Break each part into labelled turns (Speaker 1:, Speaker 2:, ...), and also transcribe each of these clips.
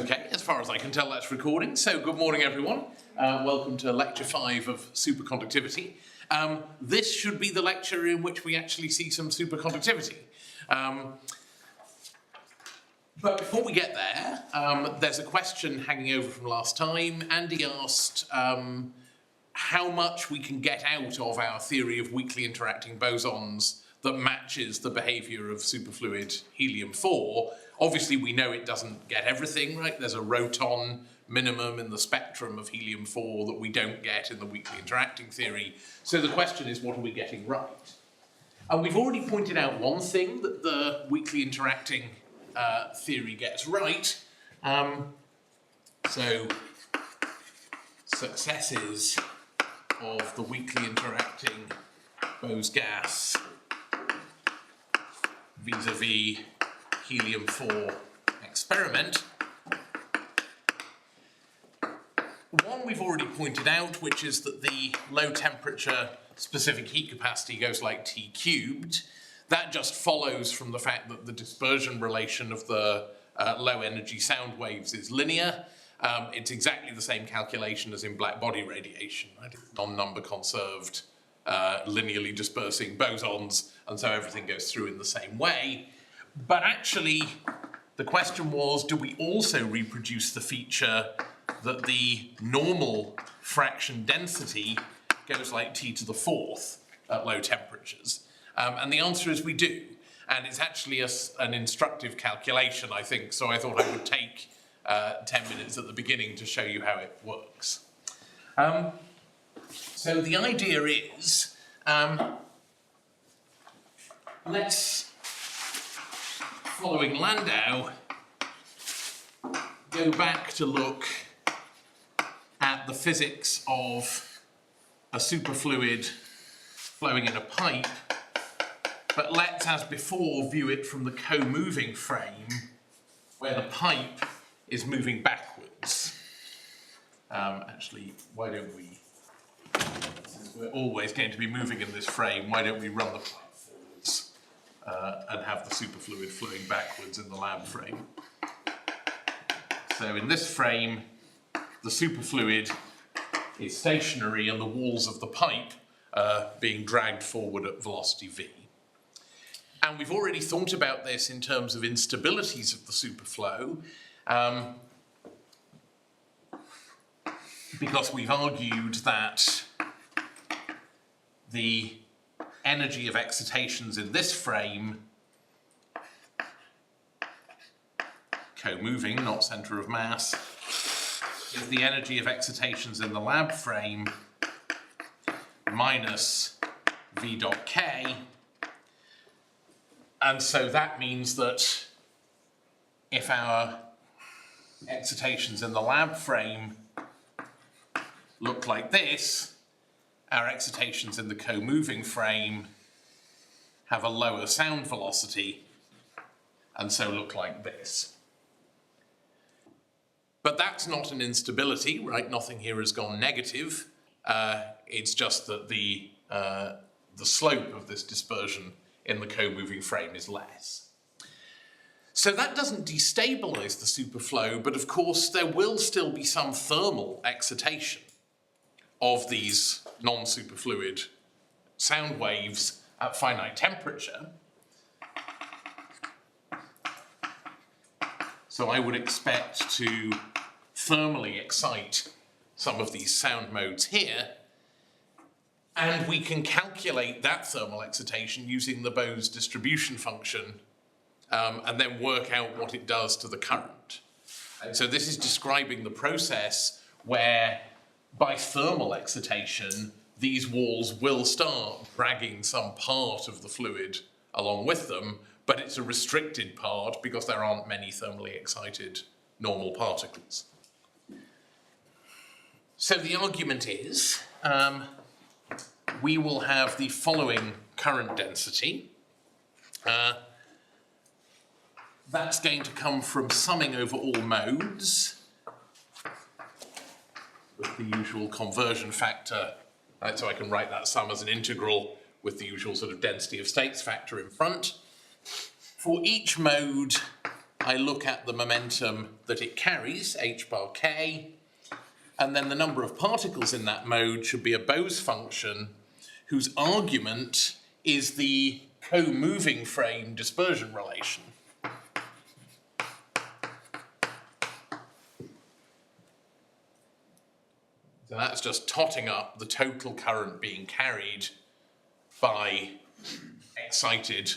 Speaker 1: Okay, as far as I can tell, that's recording. So good morning, everyone. Welcome to Lecture 5 of Superconductivity. This should be the lecture in which we actually see some superconductivity. But before we get there, there's a question hanging over from last time. Andy asked how much we can get out of our theory of weakly interacting bosons that matches the behaviour of superfluid helium-4. Obviously, we know it doesn't get everything, right? There's a roton minimum in the spectrum of helium-4 that we don't get in the weakly interacting theory. So the question is, what are we getting right? And we've already pointed out one thing that the weakly interacting theory gets right. So successes of the weakly interacting Bose gas vis-a-vis helium-4 experiment. One we've already pointed out, which is that the low temperature specific heat capacity goes like T cubed. That just follows from the fact that the dispersion relation of the low energy sound waves is linear. It's exactly the same calculation as in black body radiation, right? Non-number conserved, linearly dispersing bosons, and so everything goes through in the same way. But actually, the question was, do we also reproduce the feature that the normal fraction density goes like T to the 4th at low temperatures? And the answer is we do. And it's actually an instructive calculation, I think, so I thought I would take 10 minutes at the beginning to show you how it works. So the idea is, let's, following Landau, go back to look at the physics of a superfluid flowing in a pipe, but let's, as before, view it from the co-moving frame where the pipe is moving backwards. Actually, why don't we, since we're always going to be moving in this frame, why don't we run the pipe forwards and have the superfluid flowing backwards in the lab frame. So in this frame, the superfluid is stationary and the walls of the pipe are being dragged forward at velocity v. And we've already thought about this in terms of instabilities of the superflow, because we've argued that the energy of excitations in this frame, co-moving, not centre of mass, is the energy of excitations in the lab frame minus v dot k. And so that means that if our excitations in the lab frame look like this, our excitations in the co-moving frame have a lower sound velocity and so look like this. But that's not an instability, right? Nothing here has gone negative. It's just that the slope of this dispersion in the co-moving frame is less. So that doesn't destabilize the superflow, but of course there will still be some thermal excitation of these non-superfluid sound waves at finite temperature. So I would expect to thermally excite some of these sound modes here, and we can calculate that thermal excitation using the Bose distribution function and then work out what it does to the current. And so this is describing the process where by thermal excitation these walls will start dragging some part of the fluid along with them, but it's a restricted part because there aren't many thermally excited normal particles. So the argument is we will have the following current density. That's going to come from summing over all modes with the usual conversion factor, right? So I can write that sum as an integral with the usual sort of density of states factor in front. For each mode I look at the momentum that it carries, h bar k, and then the number of particles in that mode should be a Bose function whose argument is the co-moving frame dispersion relation. So that's just totting up the total current being carried by excited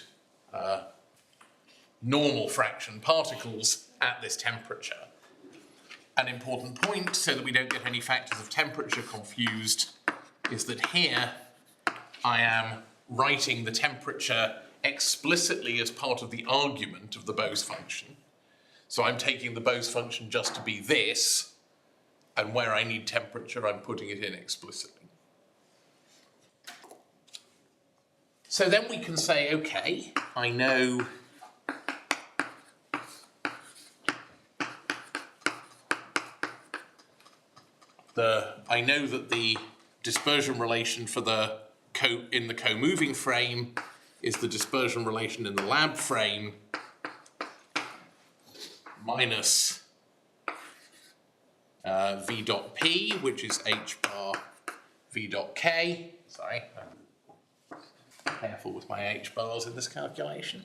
Speaker 1: normal fraction particles at this temperature. An important point, so that we don't get any factors of temperature confused, is that here I am writing the temperature explicitly as part of the argument of the Bose function. So I'm taking the Bose function just to be this, and where I need temperature, I'm putting it in explicitly. So then we can say, okay, I know that the dispersion relation for in the co-moving frame is the dispersion relation in the lab frame minus v dot p, which is h bar v dot k. Sorry, careful with my h bars in this calculation.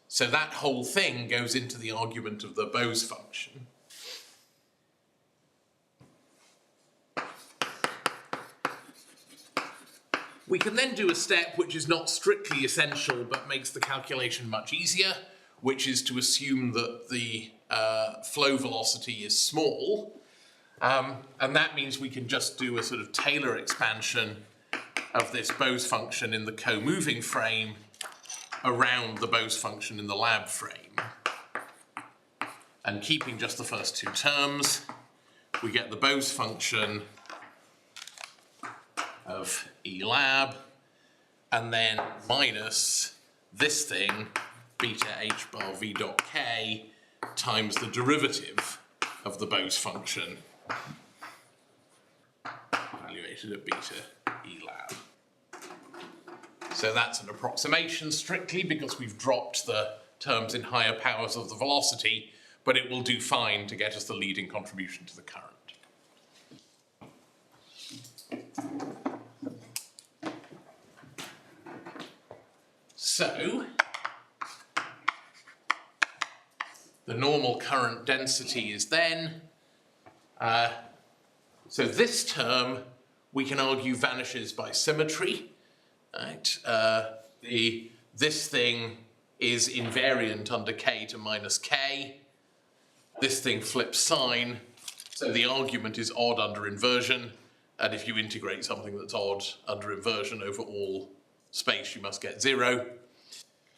Speaker 1: So that whole thing goes into the argument of the Bose function. We can then do a step which is not strictly essential but makes the calculation much easier, which is to assume that the flow velocity is small. And that means we can just do a sort of Taylor expansion of this Bose function in the co-moving frame around the Bose function in the lab frame. And keeping just the first two terms, we get the Bose function of E lab, and then minus this thing, beta h bar v dot k, times the derivative of the Bose function, evaluated at beta E lab. So that's an approximation strictly because we've dropped the terms in higher powers of the velocity, but it will do fine to get us the leading contribution to the current. So, the normal current density is then, so this term we can argue vanishes by symmetry, right? This thing is invariant under k to minus k. This thing flips sign, so the argument is odd under inversion, and if you integrate something that's odd under inversion over all space, you must get 0.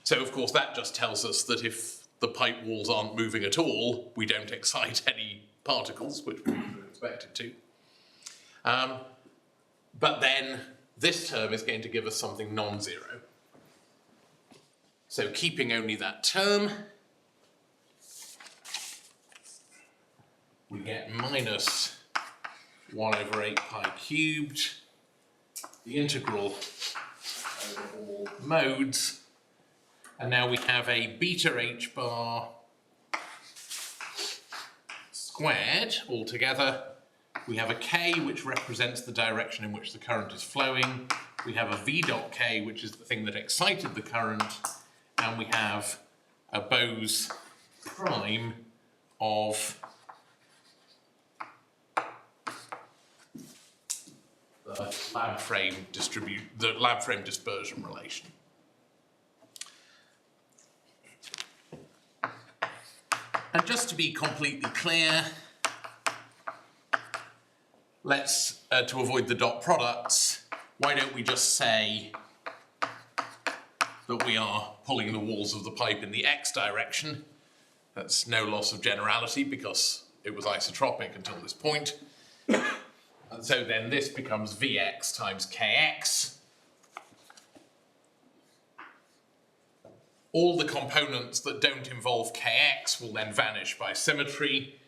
Speaker 1: So of course that just tells us that if the pipe walls aren't moving at all, we don't excite any particles, which we would have expected to. But then this term is going to give us something non-zero. So keeping only that term, we get minus 1 over 8 pi cubed, the integral over all modes, and now we have a beta h bar squared altogether. We have a k, which represents the direction in which the current is flowing. We have a v dot k, which is the thing that excited the current. And we have a Bose prime of the lab frame dispersion relation. And just to be completely clear, let's, to avoid the dot products, why don't we just say that we are pulling the walls of the pipe in the x direction. That's no loss of generality because it was isotropic until this point. And so then this becomes Vx times Kx. All the components that don't involve Kx will then vanish by symmetry.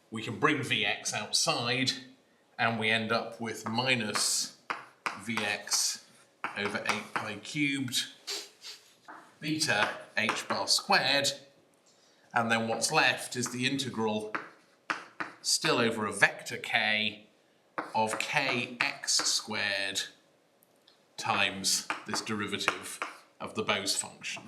Speaker 1: We can bring Vx outside and we end up with minus Vx over 8 pi cubed beta h bar squared, and then what's left is the integral still over a vector k of kx squared times this derivative of the Bose function.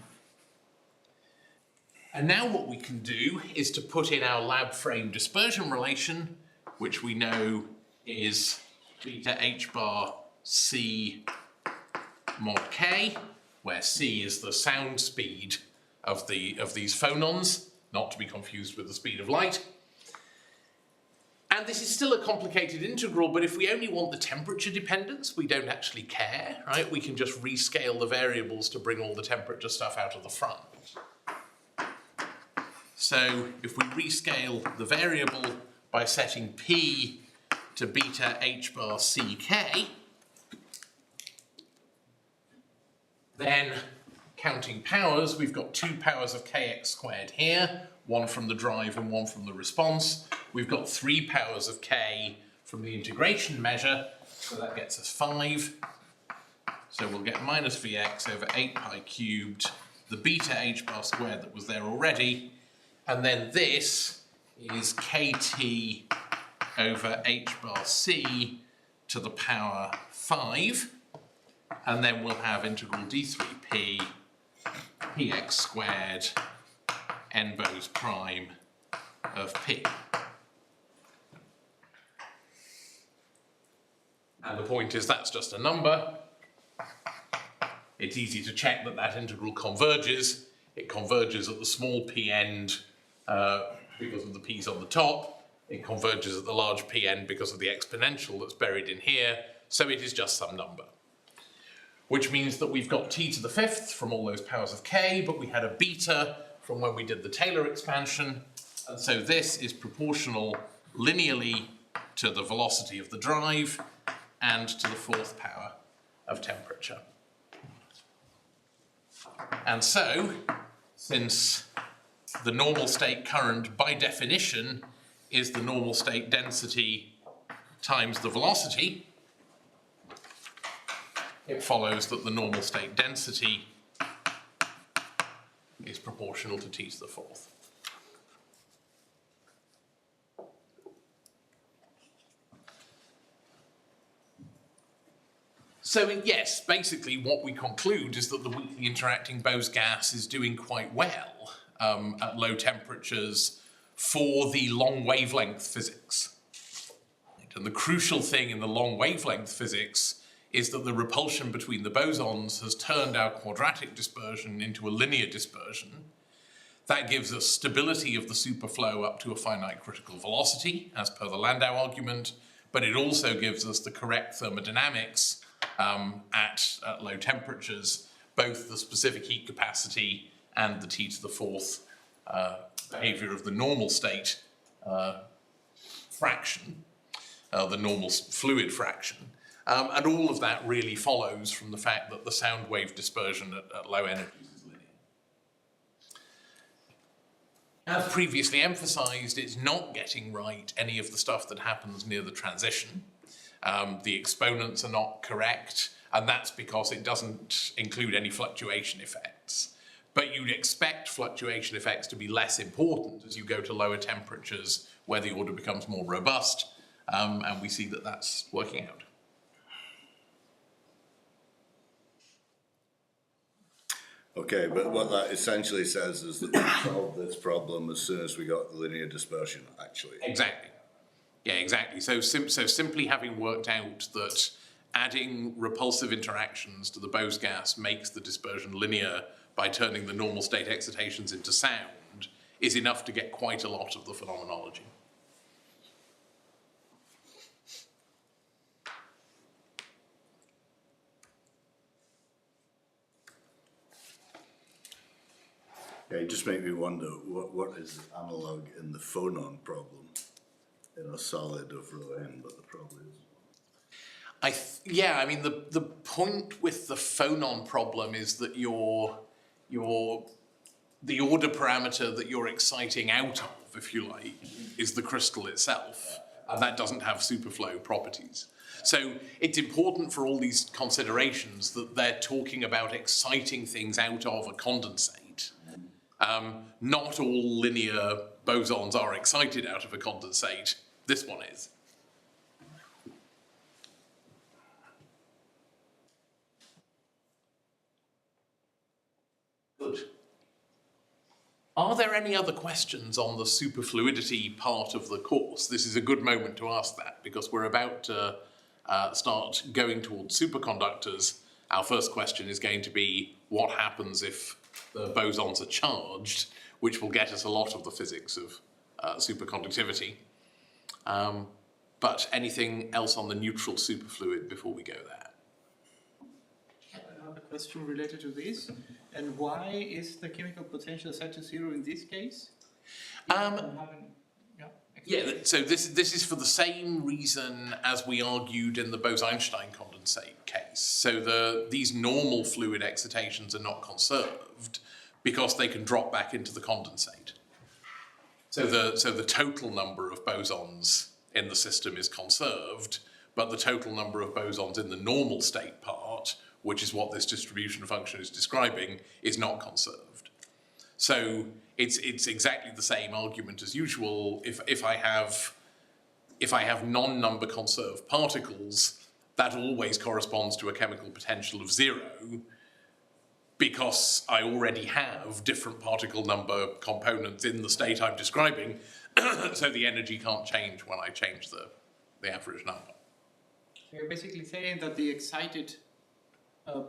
Speaker 1: And now what we can do is to put in our lab frame dispersion relation, which we know is beta h bar c mod k, where c is the sound speed of these phonons, not to be confused with the speed of light. And this is still a complicated integral, but if we only want the temperature dependence, we don't actually care, right? We can just rescale the variables to bring all the temperature stuff out of the front. So if we rescale the variable by setting p to beta h bar ck, then counting powers, we've got 2 powers of kx squared here, one from the drive and one from the response. We've got 3 powers of k from the integration measure, so that gets us 5. So we'll get minus vx over 8 pi cubed, the beta h bar squared that was there already, and then this is kt over h bar c to the power 5, and then we'll have integral d3p px squared n Bose prime of p. And the point is that's just a number. It's easy to check that that integral converges. It converges at the small p end because of the p's on the top. It converges at the large p end because of the exponential that's buried in here. So it is just some number. Which means that we've got t to the 5th from all those powers of k, but we had a beta from when we did the Taylor expansion. And so this is proportional linearly to the velocity of the drive and to the 4th power of temperature. And so, since the normal state current by definition is the normal state density times the velocity, it follows that the normal state density is proportional to t to the 4th. So yes, basically what we conclude is that the weakly interacting Bose gas is doing quite well at low temperatures for the long wavelength physics. And the crucial thing in the long wavelength physics is that the repulsion between the bosons has turned our quadratic dispersion into a linear dispersion. That gives us stability of the superflow up to a finite critical velocity, as per the Landau argument, but it also gives us the correct thermodynamics at low temperatures, both the specific heat capacity and the t to the 4th behavior of the normal state fraction, the normal fluid fraction. And all of that really follows from the fact that the sound wave dispersion at low energies is linear. As previously emphasized, it's not getting right any of the stuff that happens near the transition. The exponents are not correct, and that's because it doesn't include any fluctuation effects. But you'd expect fluctuation effects to be less important as you go to lower temperatures where the order becomes more robust, and we see that that's working out.
Speaker 2: Okay, but what that essentially says is that we solved this problem as soon as we got the linear dispersion, actually.
Speaker 1: Exactly. Yeah, exactly. So simply having worked out that adding repulsive interactions to the Bose gas makes the dispersion linear by turning the normal state excitations into sound is enough to get quite a lot of the phenomenology.
Speaker 2: Yeah, it just made me wonder, what is the analog in the phonon problem in a solid of rho n, but the problem is...
Speaker 1: Yeah, I mean, the point with the phonon problem is that the order parameter that you're exciting out of, if you like, is the crystal itself, and that doesn't have superflow properties. So it's important for all these considerations that they're talking about exciting things out of a condensate. Not all linear bosons are excited out of a condensate. This one is. Good. Are there any other questions on the superfluidity part of the course? This is a good moment to ask that because we're about to start going towards superconductors. Our first question is going to be what happens if the bosons are charged, which will get us a lot of the physics of superconductivity. But anything else on the neutral superfluid before we go there?
Speaker 3: Another question related to this. And why is the chemical potential set to zero in this case?
Speaker 1: So this is for the same reason as we argued in the Bose-Einstein condensate case. So these normal fluid excitations are not conserved because they can drop back into the condensate. So the total number of bosons in the system is conserved, but the total number of bosons in the normal state part, which is what this distribution function is describing, is not conserved. So it's exactly the same argument as usual. If I have non-number conserved particles, that always corresponds to a chemical potential of 0 because I already have different particle number components in the state I'm describing, so the energy can't change when I change the average number.
Speaker 3: You're basically saying that the excited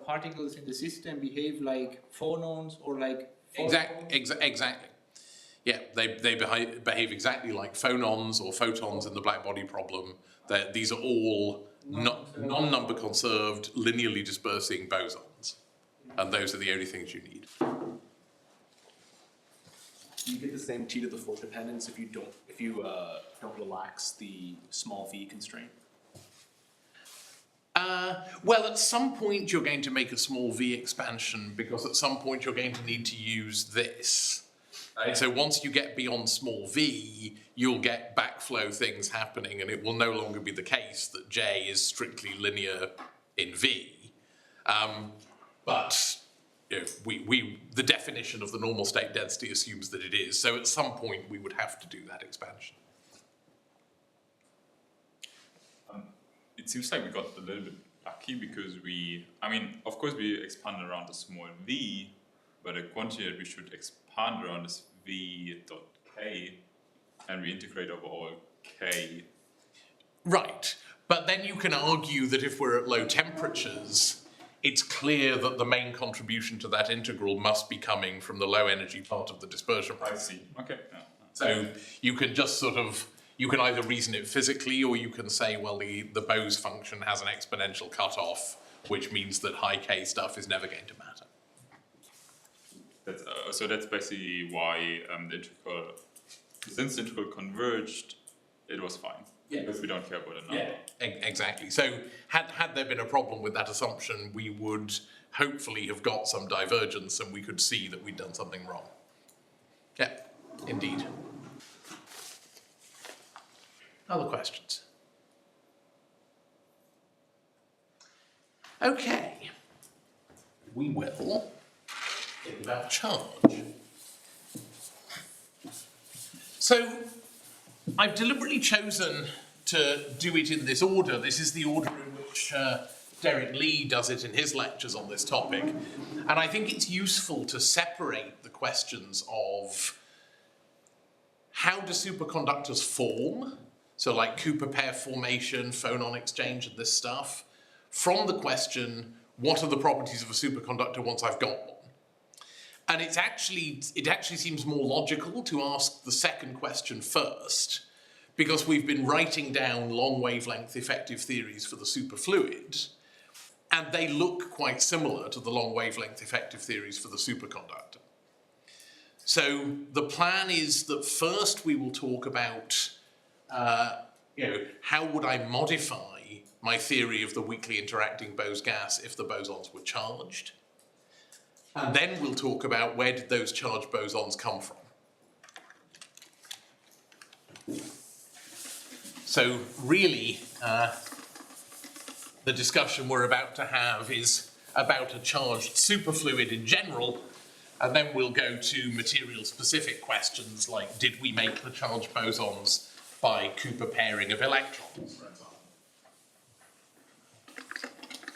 Speaker 3: particles in the system behave like phonons or like
Speaker 1: Exactly. Yeah, they behave exactly like phonons or photons in the black body problem. These are all non-number conserved, linearly dispersing bosons. And those are the only things you need.
Speaker 4: You get the same t to the 4th dependence if you don't relax the small v constraint.
Speaker 1: Well, at some point you're going to make a small v expansion because at some point you're going to need to use this. Right? So once you get beyond small v, you'll get backflow things happening and it will no longer be the case that J is strictly linear in v. But you know, the definition of the normal state density assumes that it is. So at some point we would have to do that expansion.
Speaker 5: It seems like we got a little bit lucky because of course we expanded around the small v, but the quantity that we should expand around is v dot k, and we integrate over all k.
Speaker 1: Right, but then you can argue that if we're at low temperatures, it's clear that the main contribution to that integral must be coming from the low energy part of the dispersion process.
Speaker 5: I see, okay. Yeah.
Speaker 1: So you can just you can either reason it physically or you can say, well, the Bose function has an exponential cutoff, which means that high K stuff is never going to matter.
Speaker 5: So that's basically why since the integral converged, it was fine. Yeah. Because we don't care about the number.
Speaker 1: Yeah, exactly. So had there been a problem with that assumption, we would hopefully have got some divergence and we could see that we'd done something wrong. Yeah, indeed. Other questions? Okay. We will think about charge. So I've deliberately chosen to do it in this order. This is the order in which Derek Lee does it in his lectures on this topic. And I think it's useful to separate the questions of how do superconductors form, so like Cooper pair formation, phonon exchange and this stuff, from the question, what are the properties of a superconductor once I've got one? And it actually seems more logical to ask the second question first, because we've been writing down long wavelength effective theories for the superfluid, and they look quite similar to the long wavelength effective theories for the superconductor. So the plan is that first we will talk about how would I modify my theory of the weakly interacting Bose gas if the bosons were charged? And then we'll talk about where did those charged bosons come from. So really, The discussion we're about to have is about a charged superfluid in general, and then we'll go to material-specific questions like, did we make the charged bosons by Cooper pairing of electrons, for example?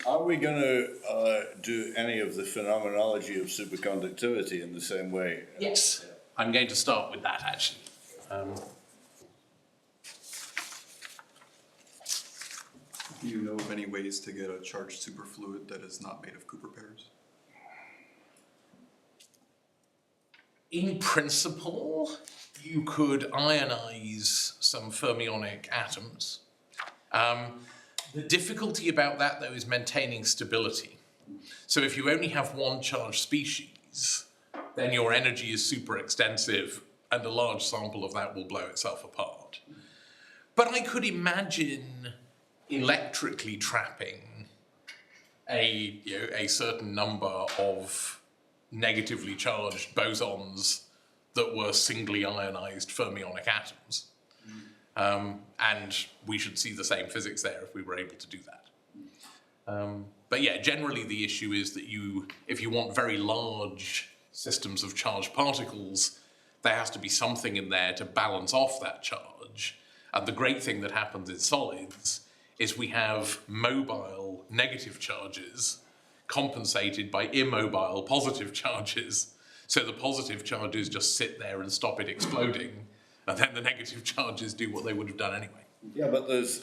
Speaker 2: Are we going to do any of the phenomenology of superconductivity in the same way?
Speaker 1: Yes, I'm going to start with that, actually.
Speaker 6: Do you know of any ways to get a charged superfluid that is not made of Cooper pairs?
Speaker 1: In principle, you could ionize some fermionic atoms. The difficulty about that, though, is maintaining stability. So if you only have one charged species, then your energy is super extensive, and a large sample of that will blow itself apart. But I could imagine electrically trapping a certain number of negatively charged bosons that were singly ionized fermionic atoms. And we should see the same physics there if we were able to do that. But yeah, generally the issue is that if you want very large systems of charged particles, there has to be something in there to balance off that charge. And the great thing that happens in solids is we have mobile negative charges compensated by immobile positive charges. So the positive charges just sit there and stop it exploding, and then the negative charges do what they would have done anyway.
Speaker 2: Yeah, but there's,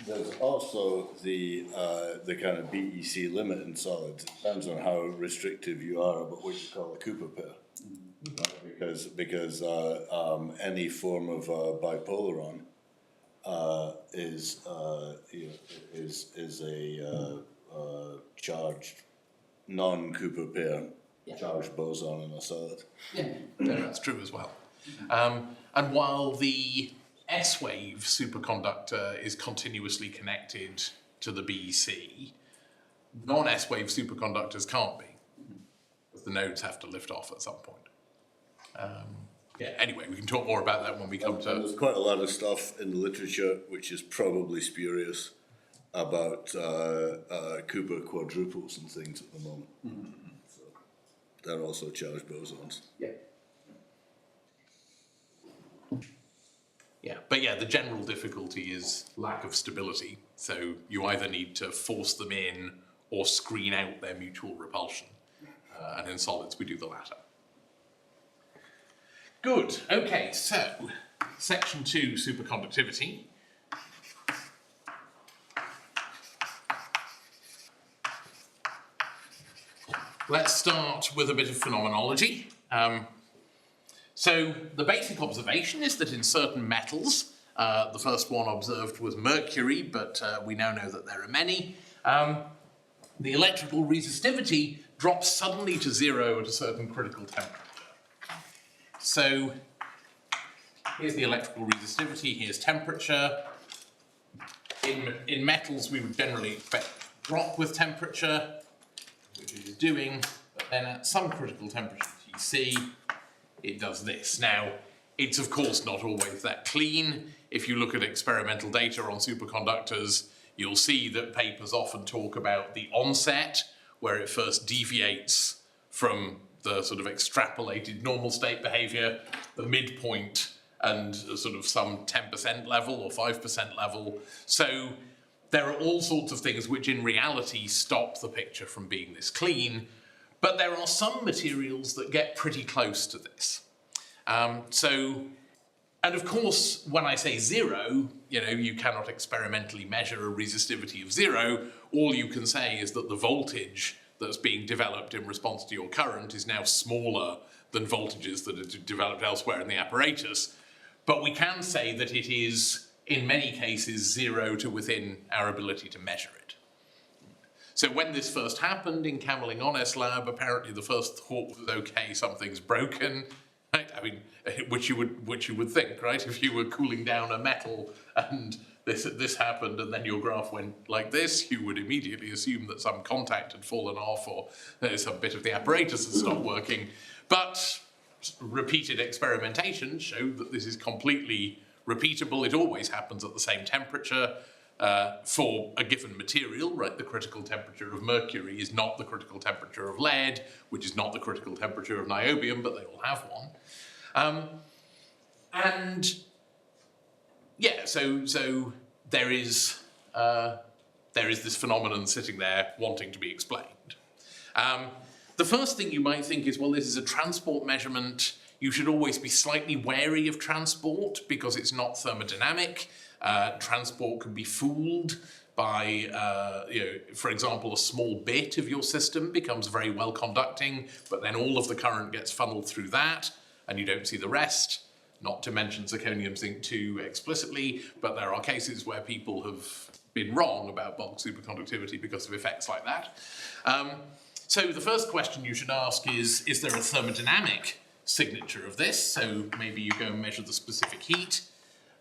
Speaker 2: there's also the kind of BEC limit in solids. It depends on how restrictive you are about what you call a Cooper pair. Because any form of bipolaron is a charged non-Cooper pair charged boson in a solid.
Speaker 1: Yeah, that's true as well. And while the S-wave superconductor is continuously connected to the BEC, non-S-wave superconductors can't be, because the nodes have to lift off at some point. Yeah, anyway, we can talk more about that when we come to...
Speaker 2: There's quite a lot of stuff in the literature which is probably spurious about Cooper quadruples and things at the moment. So they're also charged bosons.
Speaker 1: Yeah. Yeah, but yeah, the general difficulty is lack of stability. So you either need to force them in or screen out their mutual repulsion. And in solids, we do the latter. Good, okay, so section 2, superconductivity. Let's start with a bit of phenomenology. So the basic observation is that in certain metals, the first one observed was mercury, but we now know that there are many, the electrical resistivity drops suddenly to 0 at a certain critical temperature. So here's the electrical resistivity, here's temperature. In metals, we would generally expect a drop with temperature, which it is doing, but then at some critical temperature, Tc, it does this. Now, it's of course not always that clean. If you look at experimental data on superconductors, you'll see that papers often talk about the onset, where it first deviates from the sort of extrapolated normal state behavior, the midpoint, and sort of some 10% level or 5% level. So there are all sorts of things which in reality stop the picture from being this clean, but there are some materials that get pretty close to this. And of course, when I say 0, you cannot experimentally measure a resistivity of 0. All you can say is that the voltage that's being developed in response to your current is now smaller than voltages that are developed elsewhere in the apparatus. But we can say that it is, in many cases, 0 to within our ability to measure it. So when this first happened in Kamerling Honest lab, apparently the first thought was, okay, something's broken, right? I mean, which you would think, right? If you were cooling down a metal and this happened and then your graph went like this, you would immediately assume that some contact had fallen off or some bit of the apparatus had stopped working. But repeated experimentation showed that this is completely repeatable. It always happens at the same temperature. for a given material, right? The critical temperature of mercury is not the critical temperature of lead, which is not the critical temperature of niobium, but they all have one. And yeah, so there is this phenomenon sitting there wanting to be explained. The first thing you might think is, well, this is a transport measurement. You should always be slightly wary of transport because it's not thermodynamic. Transport can be fooled by, for example, a small bit of your system becomes very well conducting, but then all of the current gets funneled through that, and you don't see the rest. Not to mention zirconium zinc 2 explicitly, but there are cases where people have been wrong about bulk superconductivity because of effects like that. So the first question you should ask is there a thermodynamic signature of this? So maybe you go and measure the specific heat.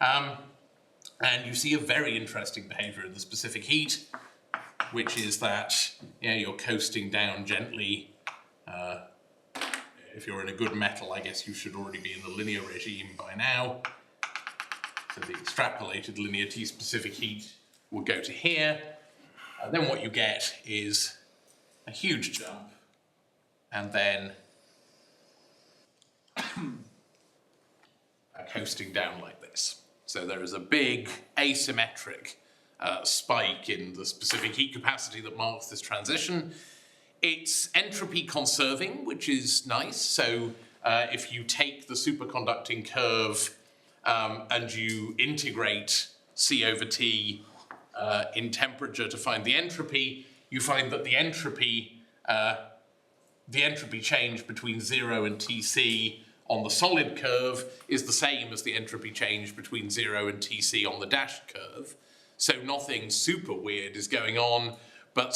Speaker 1: And you see a very interesting behavior in the specific heat, which is that you're coasting down gently. If you're in a good metal, I guess you should already be in the linear regime by now. So the extrapolated linear T-specific heat will go to here. And then what you get is a huge jump, and then coasting down like this. So there is a big asymmetric spike in the specific heat capacity that marks this transition. It's entropy conserving, which is nice. So if you take the superconducting curve and you integrate C over T in temperature to find the entropy, you find that the entropy change between 0 and Tc on the solid curve is the same as the entropy change between 0 and Tc on the dashed curve. So nothing super weird is going on, but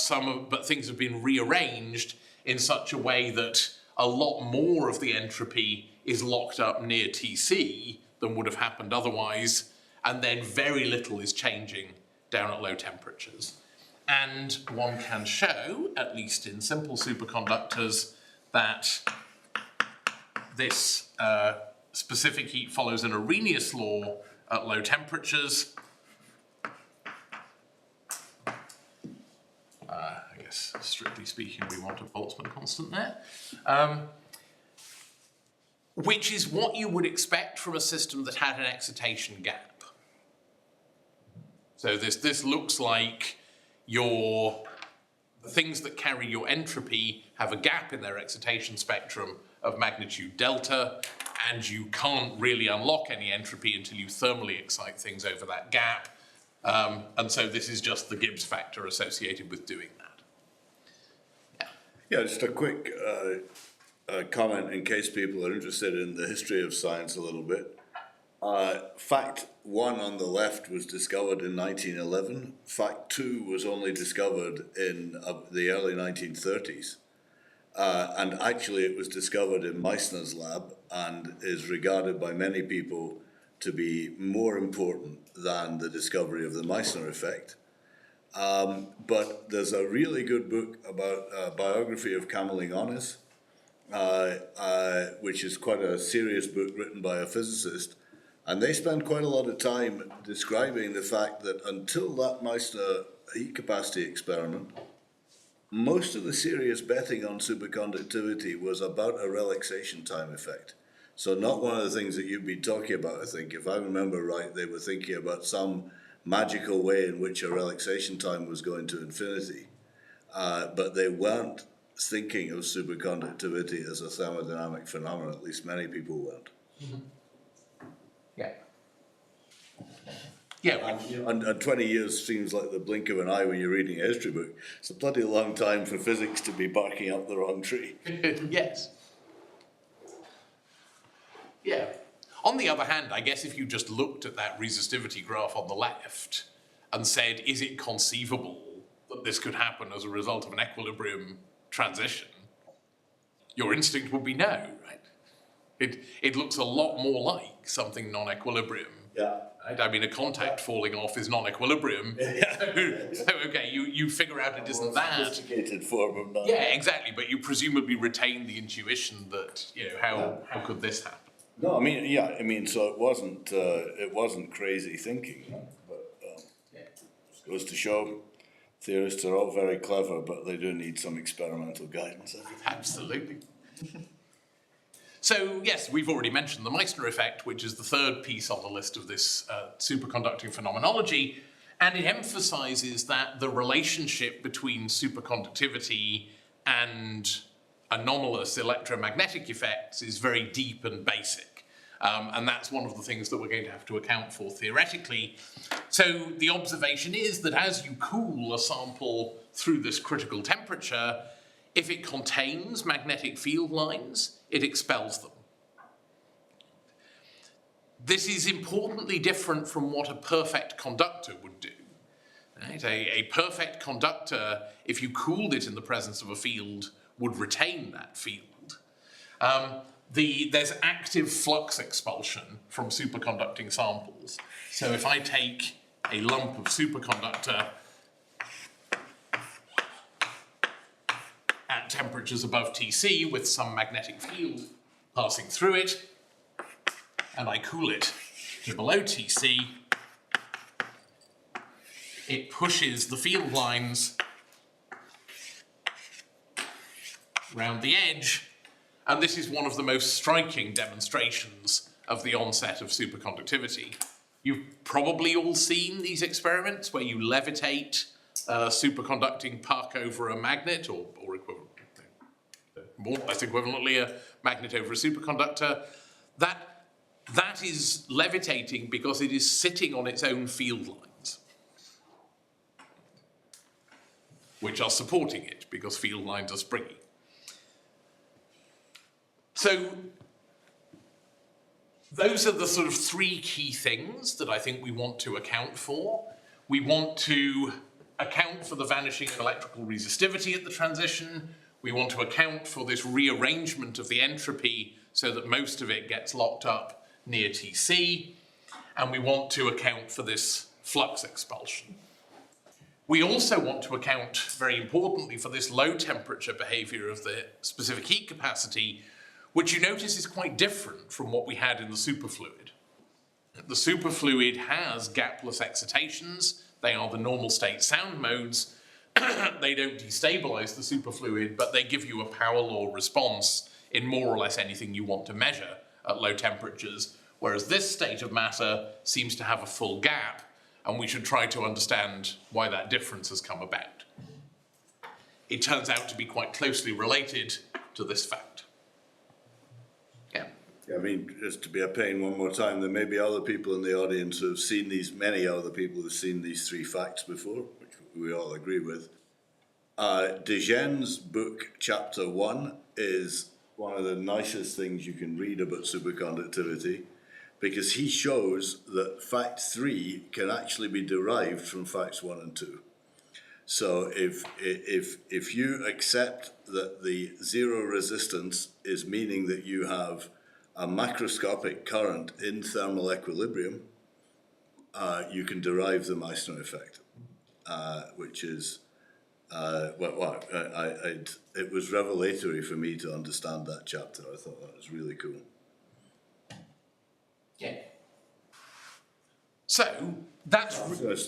Speaker 1: things have been rearranged in such a way that a lot more of the entropy is locked up near Tc than would have happened otherwise, and then very little is changing down at low temperatures. And one can show, at least in simple superconductors, that this specific heat follows an Arrhenius law at low temperatures. I guess, strictly speaking, we want a Boltzmann constant there. Which is what you would expect from a system that had an excitation gap. So this looks like the things that carry your entropy have a gap in their excitation spectrum of magnitude delta, and you can't really unlock any entropy until you thermally excite things over that gap. And so this is just the Gibbs factor associated with doing that.
Speaker 2: Yeah, just a quick comment in case people are interested in the history of science a little bit. Fact 1 on the left was discovered in 1911. Fact 2 was only discovered in the early 1930s. And actually it was discovered in Meissner's lab and is regarded by many people to be more important than the discovery of the Meissner effect. But there's a really good book about a biography of Camerlinghonis, which is quite a serious book written by a physicist. And they spend quite a lot of time describing the fact that until that Meissner heat capacity experiment, most of the serious betting on superconductivity was about a relaxation time effect. So not one of the things that you've been talking about, I think. If I remember right, they were thinking about some magical way in which a relaxation time was going to infinity. But they weren't thinking of superconductivity as a thermodynamic phenomenon, at least many people weren't.
Speaker 1: Mm-hmm. Yeah. Yeah,
Speaker 2: and 20 years seems like the blink of an eye when you're reading a history book. It's a bloody long time for physics to be barking up the wrong tree.
Speaker 1: Yes. Yeah. On the other hand, I guess if you just looked at that resistivity graph on the left and said, is it conceivable that this could happen as a result of an equilibrium transition, your instinct would be no, right? It looks a lot more like something non-equilibrium.
Speaker 2: Yeah.
Speaker 1: Right? I mean, a contact falling off is non-equilibrium.
Speaker 2: Yeah.
Speaker 1: So okay, you figure out it isn't that.
Speaker 2: Sophisticated form of non.
Speaker 1: Yeah, exactly. But you presumably retain the intuition that, how could this happen?
Speaker 2: No, so it wasn't crazy thinking, but Goes to show, theorists are all very clever, but they do need some experimental guidance. I think.
Speaker 1: Absolutely. So, yes, we've already mentioned the Meissner effect, which is the third piece on the list of this superconducting phenomenology, and it emphasizes that the relationship between superconductivity and anomalous electromagnetic effects is very deep and basic. And that's one of the things that we're going to have to account for theoretically. So the observation is that as you cool a sample through this critical temperature, if it contains magnetic field lines, it expels them. This is importantly different from what a perfect conductor would do. Right? A perfect conductor, if you cooled it in the presence of a field, would retain that field. There's active flux expulsion from superconducting samples. So if I take a lump of superconductor at temperatures above Tc with some magnetic field passing through it, and I cool it to below Tc, it pushes the field lines round the edge, and this is one of the most striking demonstrations of the onset of superconductivity. You've probably all seen these experiments where you levitate a superconducting puck over a magnet, or equivalent, more or less equivalently a magnet over a superconductor. That is levitating because it is sitting on its own field lines, which are supporting it because field lines are springy. So those are the sort of three key things that I think we want to account for. We want to account for the vanishing of electrical resistivity at the transition. We want to account for this rearrangement of the entropy so that most of it gets locked up near Tc. And we want to account for this flux expulsion. We also want to account, very importantly, for this low temperature behavior of the specific heat capacity, which you notice is quite different from what we had in the superfluid. The superfluid has gapless excitations. They are the normal state sound modes. They don't destabilize the superfluid, but they give you a power law response in more or less anything you want to measure at low temperatures, whereas this state of matter seems to have a full gap, and we should try to understand why that difference has come about. It turns out to be quite closely related to this fact. Yeah.
Speaker 2: I mean, just to be a pain one more time, there may be other people in the audience who have seen these, many other people who've seen these three facts before, which we all agree with. Degen's book, chapter 1, is one of the nicest things you can read about superconductivity, because he shows that fact 3 can actually be derived from facts 1 and 2. So if you accept that the zero resistance is meaning that you have a macroscopic current in thermal equilibrium, you can derive the Meissner effect, which is, it was revelatory for me to understand that chapter. I thought that was really cool.
Speaker 1: Yeah. So, that's...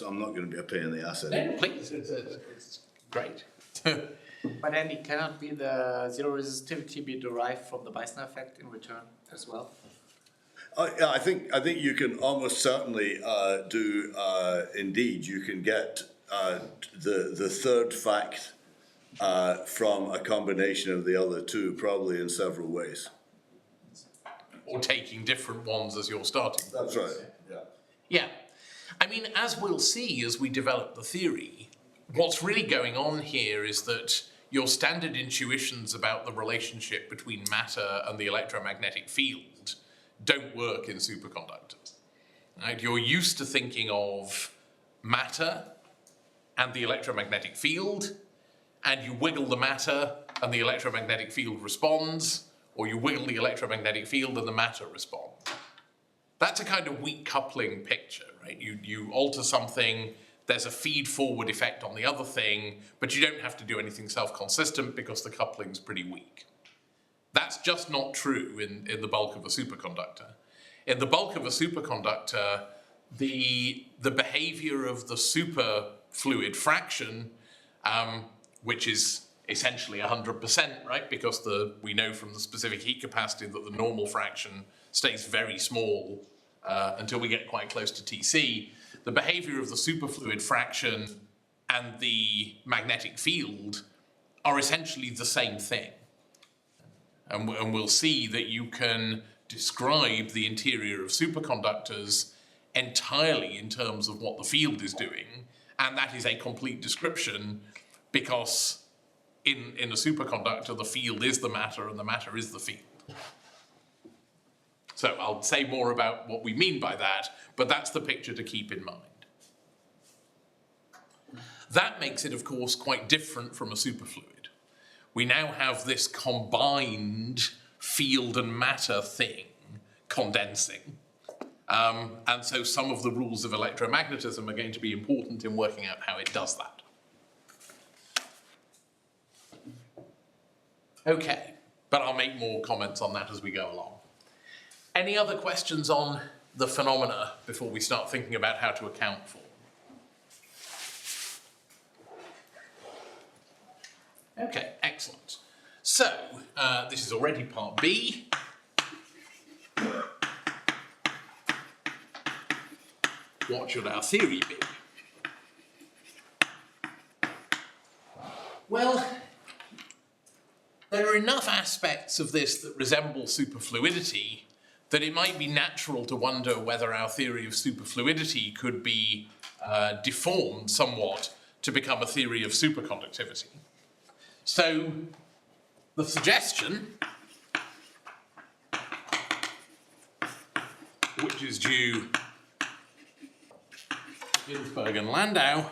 Speaker 2: I'm not going to be a pain in the ass
Speaker 1: No,
Speaker 2: anymore.
Speaker 1: please, it's great.
Speaker 3: But then it cannot be the zero resistivity be derived from the Meissner effect in return as well?
Speaker 2: I think you can almost certainly do, indeed, you can get the third fact from a combination of the other two, probably in several ways.
Speaker 1: Or taking different ones as your starting point.
Speaker 2: That's right, yeah.
Speaker 1: Yeah. I mean, as we'll see as we develop the theory, what's really going on here is that your standard intuitions about the relationship between matter and the electromagnetic field don't work in superconductors. Right? You're used to thinking of matter and the electromagnetic field, and you wiggle the matter and the electromagnetic field responds, or you wiggle the electromagnetic field and the matter responds. That's a kind of weak coupling picture, right? You alter something, there's a feed-forward effect on the other thing, but you don't have to do anything self-consistent because the coupling's pretty weak. That's just not true in the bulk of a superconductor. In the bulk of a superconductor, the behavior of the super fluid fraction, which is essentially 100%, right? Because we know from the specific heat capacity that the normal fraction stays very small until we get quite close to Tc. The behavior of the superfluid fraction and the magnetic field are essentially the same thing. And we'll see that you can describe the interior of superconductors entirely in terms of what the field is doing, and that is a complete description because in a superconductor the field is the matter and the matter is the field. So I'll say more about what we mean by that, but that's the picture to keep in mind. That makes it, of course, quite different from a superfluid. We now have this combined field and matter thing condensing. And so some of the rules of electromagnetism are going to be important in working out how it does that. Okay, but I'll make more comments on that as we go along. Any other questions on the phenomena before we start thinking about how to account for them? Okay, excellent. So, this is already part B. What should our theory be? Well, there are enough aspects of this that resemble superfluidity that it might be natural to wonder whether our theory of superfluidity could be deformed somewhat to become a theory of superconductivity. So, the suggestion, which is due Ginsburg and Landau,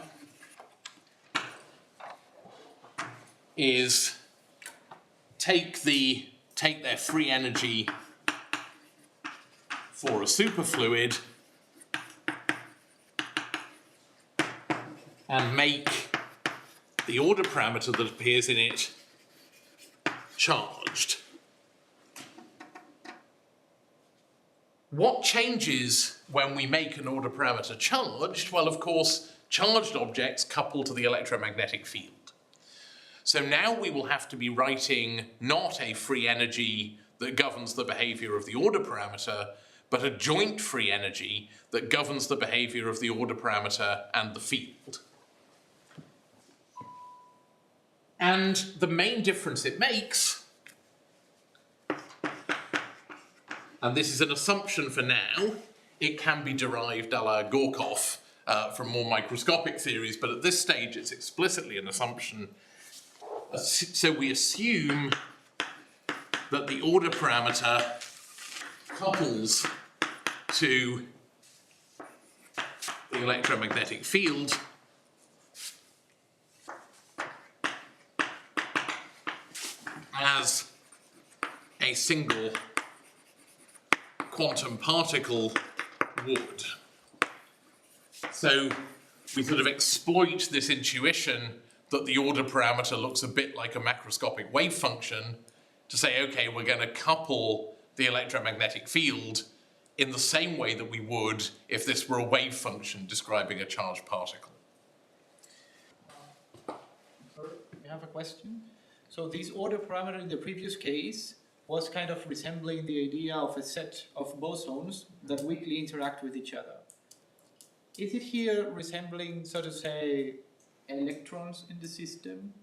Speaker 1: is take their free energy for a superfluid and make the order parameter that appears in it charged. What changes when we make an order parameter charged? Well, of course, charged objects couple to the electromagnetic field. So now we will have to be writing not a free energy that governs the behavior of the order parameter, but a joint free energy that governs the behavior of the order parameter and the field. And the main difference it makes, and this is an assumption for now, it can be derived a la Gorkov from more microscopic theories, but at this stage it's explicitly an assumption. So we assume that the order parameter couples to the electromagnetic field as a single quantum particle would. So we sort of exploit this intuition that the order parameter looks a bit like a macroscopic wave function to say, okay, we're going to couple the electromagnetic field in the same way that we would if this were a wave function describing a charged particle.
Speaker 3: I have a question. So this order parameter in the previous case was kind of resembling the idea of a set of bosons that weakly interact with each other. Is it here resembling, so to say, electrons in the system?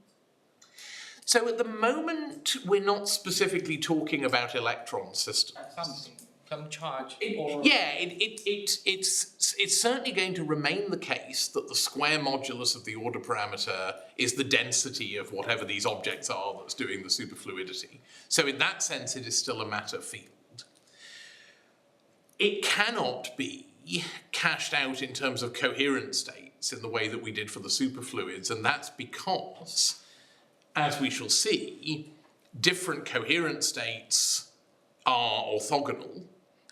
Speaker 1: So at the moment, we're not specifically talking about electron systems.
Speaker 3: Something, some charge.
Speaker 1: It's certainly going to remain the case that the square modulus of the order parameter is the density of whatever these objects are that's doing the superfluidity. So in that sense, it is still a matter field. It cannot be cashed out in terms of coherent states in the way that we did for the superfluids, and that's because, as we shall see, different coherent states are orthogonal,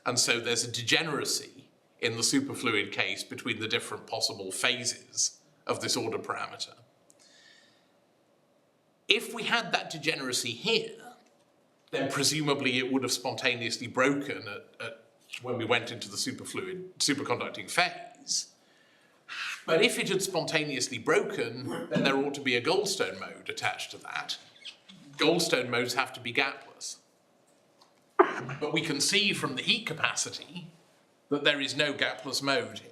Speaker 1: and so there's a degeneracy in the superfluid case between the different possible phases of this order parameter. If we had that degeneracy here, then presumably it would have spontaneously broken when we went into the superconducting phase. But if it had spontaneously broken, then there ought to be a Goldstone mode attached to that. Goldstone modes have to be gapless. But we can see from the heat capacity that there is no gapless mode here.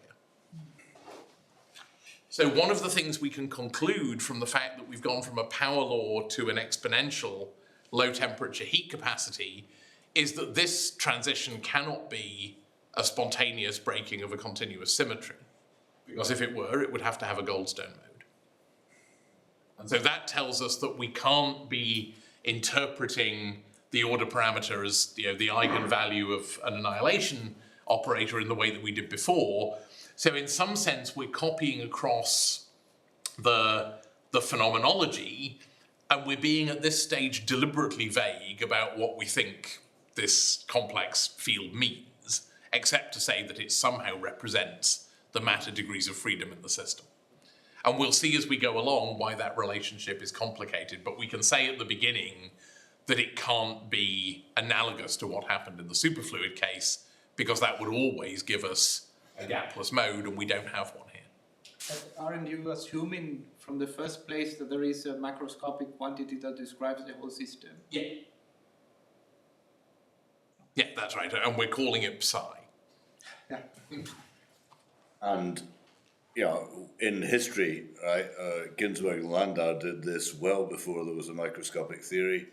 Speaker 1: So one of the things we can conclude from the fact that we've gone from a power law to an exponential low temperature heat capacity is that this transition cannot be a spontaneous breaking of a continuous symmetry. Because if it were, it would have to have a Goldstone mode. And so that tells us that we can't be interpreting the order parameter as, you know, the eigenvalue of an annihilation operator in the way that we did before. So in some sense, we're copying across the phenomenology, and we're being at this stage deliberately vague about what we think this complex field means, except to say that it somehow represents the matter degrees of freedom in the system. And we'll see as we go along why that relationship is complicated, but we can say at the beginning that it can't be analogous to what happened in the superfluid case, because that would always give us a gapless mode, and we don't have one here.
Speaker 3: But aren't you assuming from the first place that there is a macroscopic quantity that describes the whole system?
Speaker 1: Yeah. Yeah, that's right, and we're calling it psi.
Speaker 3: Yeah.
Speaker 2: And, you know, in history, right, Ginsburg and Landau did this well before there was a microscopic theory.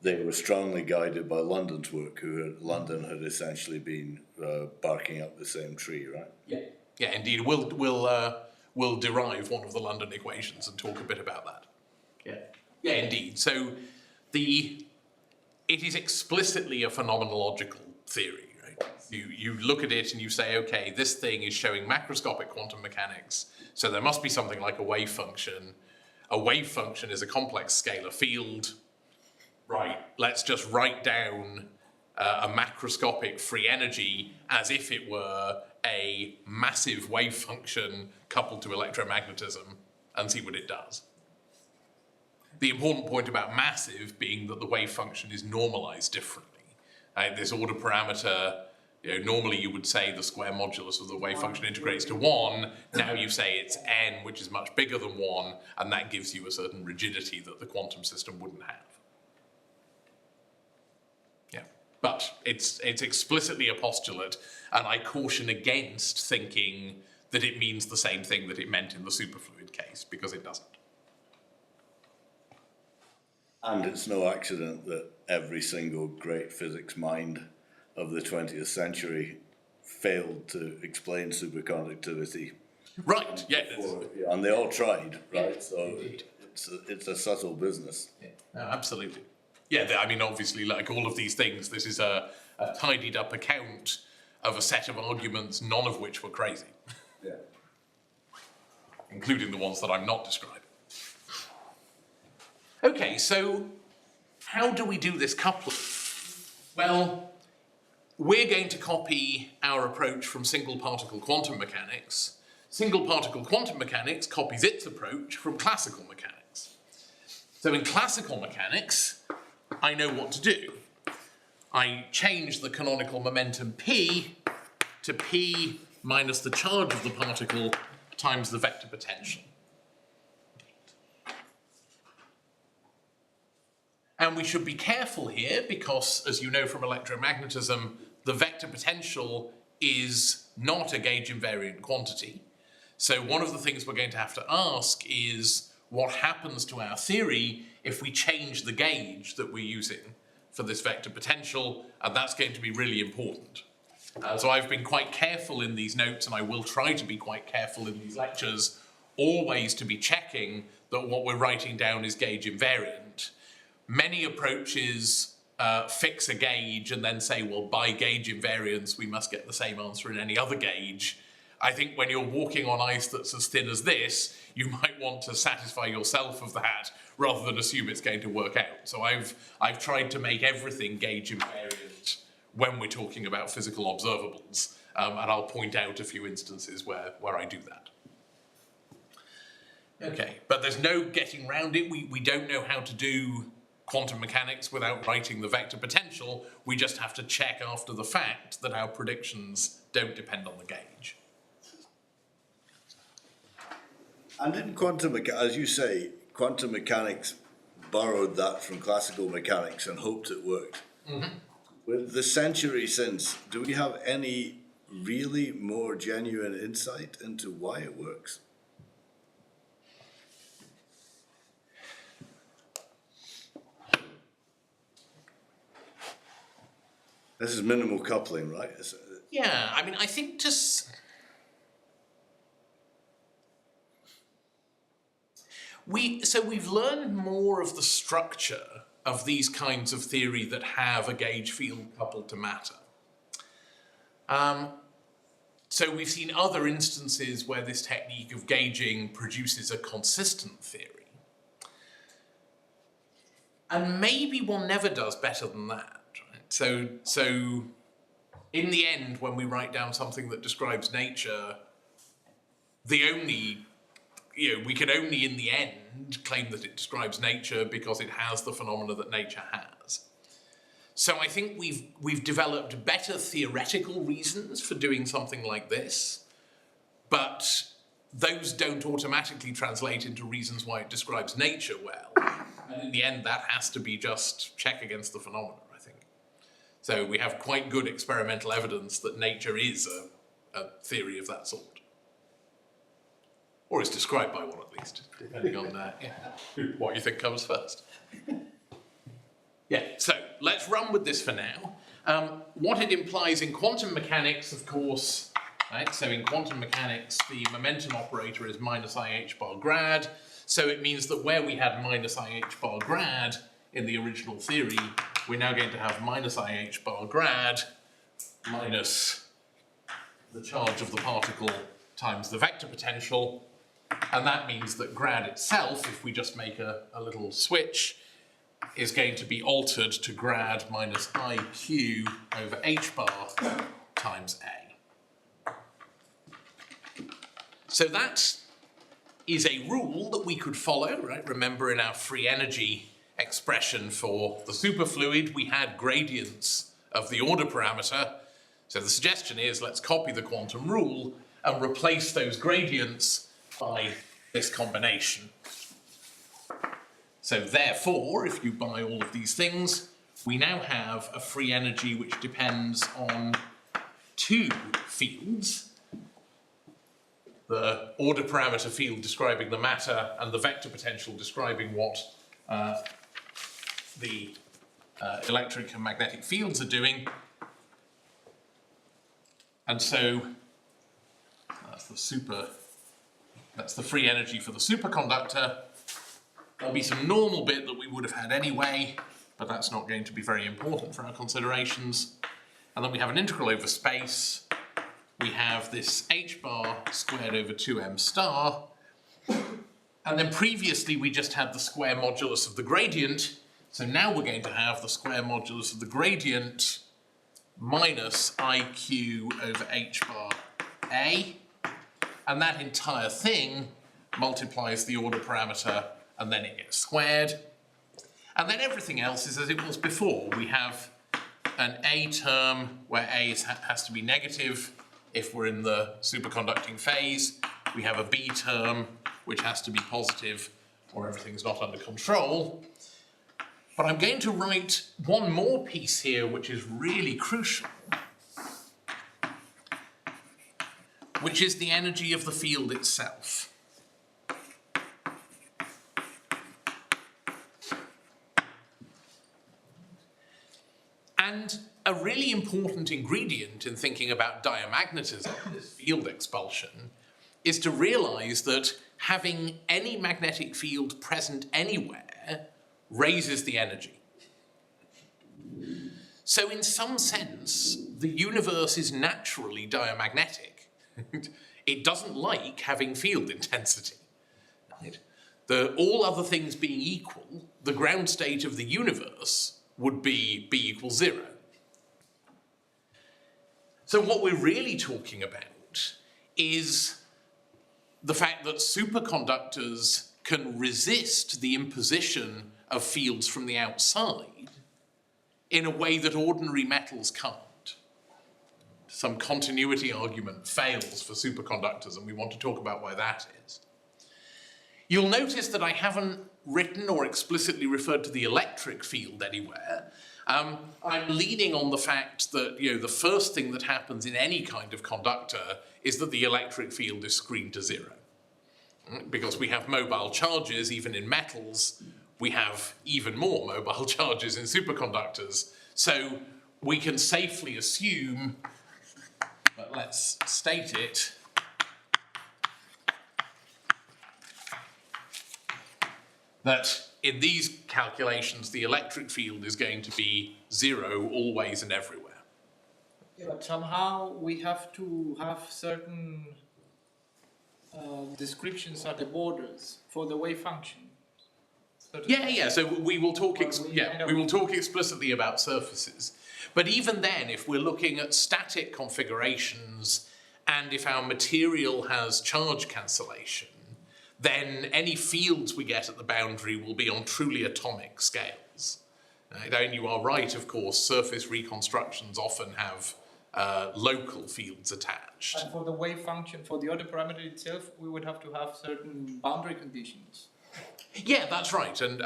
Speaker 2: They were strongly guided by London's work, London had essentially been barking up the same tree, right?
Speaker 1: Yeah. Yeah, indeed. We'll derive one of the London equations and talk a bit about that. Yeah. Yeah, indeed. So it is explicitly a phenomenological theory, right? You look at it and you say, okay, this thing is showing macroscopic quantum mechanics, so there must be something like a wave function. A wave function is a complex scalar field. Right, let's just write down a macroscopic free energy as if it were a massive wave function coupled to electromagnetism and see what it does. The important point about massive being that the wave function is normalized differently. This order parameter, you know, normally you would say the square modulus of the wave function integrates to 1. Now you say it's n, which is much bigger than 1, and that gives you a certain rigidity that the quantum system wouldn't have. But it's explicitly a postulate, and I caution against thinking that it means the same thing that it meant in the superfluid case, because it doesn't.
Speaker 2: And it's no accident that every single great physics mind of the 20th century failed to explain superconductivity.
Speaker 1: Right, yeah.
Speaker 2: And they all tried, right? So it's a subtle business.
Speaker 1: Yeah. No, absolutely. Yeah, I mean, obviously, like all of these things, this is a tidied up account of a set of arguments, none of which were crazy.
Speaker 2: Yeah.
Speaker 1: Including the ones that I'm not describing. Okay, so how do we do this coupling? Well, we're going to copy our approach from single particle quantum mechanics. Single particle quantum mechanics copies its approach from classical mechanics. So in classical mechanics, I know what to do. I change the canonical momentum P to P minus the charge of the particle times the vector potential. And we should be careful here because, as you know from electromagnetism, the vector potential is not a gauge invariant quantity. So one of the things we're going to have to ask is what happens to our theory if we change the gauge that we're using for this vector potential, and that's going to be really important. So I've been quite careful in these notes, and I will try to be quite careful in these lectures, always to be checking that what we're writing down is gauge invariant. Many approaches fix a gauge and then say, well, by gauge invariance, we must get the same answer in any other gauge. I think when you're walking on ice that's as thin as this, you might want to satisfy yourself of that rather than assume it's going to work out. So I've tried to make everything gauge invariant when we're talking about physical observables, and I'll point out a few instances where I do that. Okay, but there's no getting around it. We don't know how to do quantum mechanics without writing the vector potential. We just have to check after the fact that our predictions don't depend on the gauge.
Speaker 2: And in as you say, quantum mechanics borrowed that from classical mechanics and hoped it worked. With the century since, do we have any really more genuine insight into why it works? This is minimal coupling, right?
Speaker 1: Yeah, I mean, I think just... We've learned more of the structure of these kinds of theory that have a gauge field coupled to matter. So we've seen other instances where this technique of gauging produces a consistent theory. And maybe one never does better than that, right? So in the end, when we write down something that describes nature, we can only in the end claim that it describes nature because it has the phenomena that nature has. So I think we've developed better theoretical reasons for doing something like this, but those don't automatically translate into reasons why it describes nature well. And in the end, that has to be just check against the phenomena, I think. So we have quite good experimental evidence that nature is a theory of that sort. Or is described by one, at least, depending on what you think comes first. Yeah, so let's run with this for now. What it implies in quantum mechanics, of course, right? So in quantum mechanics, the momentum operator is minus IH bar grad. So it means that where we had minus IH bar grad in the original theory, we're now going to have minus IH bar grad minus the charge of the particle times the vector potential. And that means that grad itself, if we just make a little switch, is going to be altered to grad minus IQ over h bar times A. So that is a rule that we could follow, right? Remember in our free energy expression for the superfluid, we had gradients of the order parameter. So the suggestion is let's copy the quantum rule and replace those gradients by this combination. So therefore, if you buy all of these things, we now have a free energy which depends on two fields. The order parameter field describing the matter and the vector potential describing what the electric and magnetic fields are doing. And so that's the free energy for the superconductor. There'll be some normal bit that we would have had anyway, but that's not going to be very important for our considerations. And then we have an integral over space. We have this h bar squared over 2m star. And then previously we just had the square modulus of the gradient. So now we're going to have the square modulus of the gradient minus IQ over h bar A. And that entire thing multiplies the order parameter and then it gets squared. And then everything else is as it was before. We have an A term where A has to be negative if we're in the superconducting phase. We have a B term which has to be positive or everything's not under control. But I'm going to write one more piece here which is really crucial, which is the energy of the field itself. And a really important ingredient in thinking about diamagnetism, this field expulsion, is to realize that having any magnetic field present anywhere raises the energy. So in some sense, the universe is naturally diamagnetic. It doesn't like having field intensity. Right? All other things being equal, the ground state of the universe would be B equals 0. So what we're really talking about is the fact that superconductors can resist the imposition of fields from the outside in a way that ordinary metals can't. Some continuity argument fails for superconductors, and we want to talk about why that is. You'll notice that I haven't written or explicitly referred to the electric field anywhere. I'm leaning on the fact that, the first thing that happens in any kind of conductor is that the electric field is screened to 0. Because we have mobile charges, even in metals, we have even more mobile charges in superconductors. So we can safely assume, but let's state it, that in these calculations, the electric field is going to be 0 always and everywhere.
Speaker 3: Yeah, but somehow we have to have certain descriptions at the borders for the wave function.
Speaker 1: Yeah. So we will talk.
Speaker 3: Well,
Speaker 1: We will talk explicitly about surfaces. But even then, if we're looking at static configurations, and if our material has charge cancellation, then any fields we get at the boundary will be on truly atomic scales. And you are right, of course. Surface reconstructions often have local fields attached.
Speaker 3: And for the wave function, for the order parameter itself, we would have to have certain boundary conditions.
Speaker 1: Yeah, that's right, and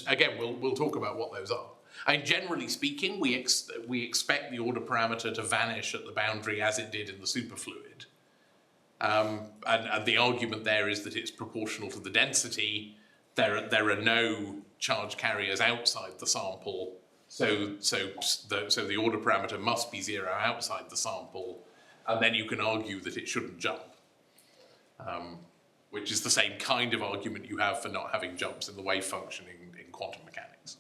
Speaker 1: again, we'll talk about what those are. And generally speaking, we expect the order parameter to vanish at the boundary as it did in the superfluid. And the argument there is that it's proportional to the density. There are no charge carriers outside the sample, so the order parameter must be 0 outside the sample, and then you can argue that it shouldn't jump. Which is the same kind of argument you have for not having jumps in the wave function in quantum mechanics.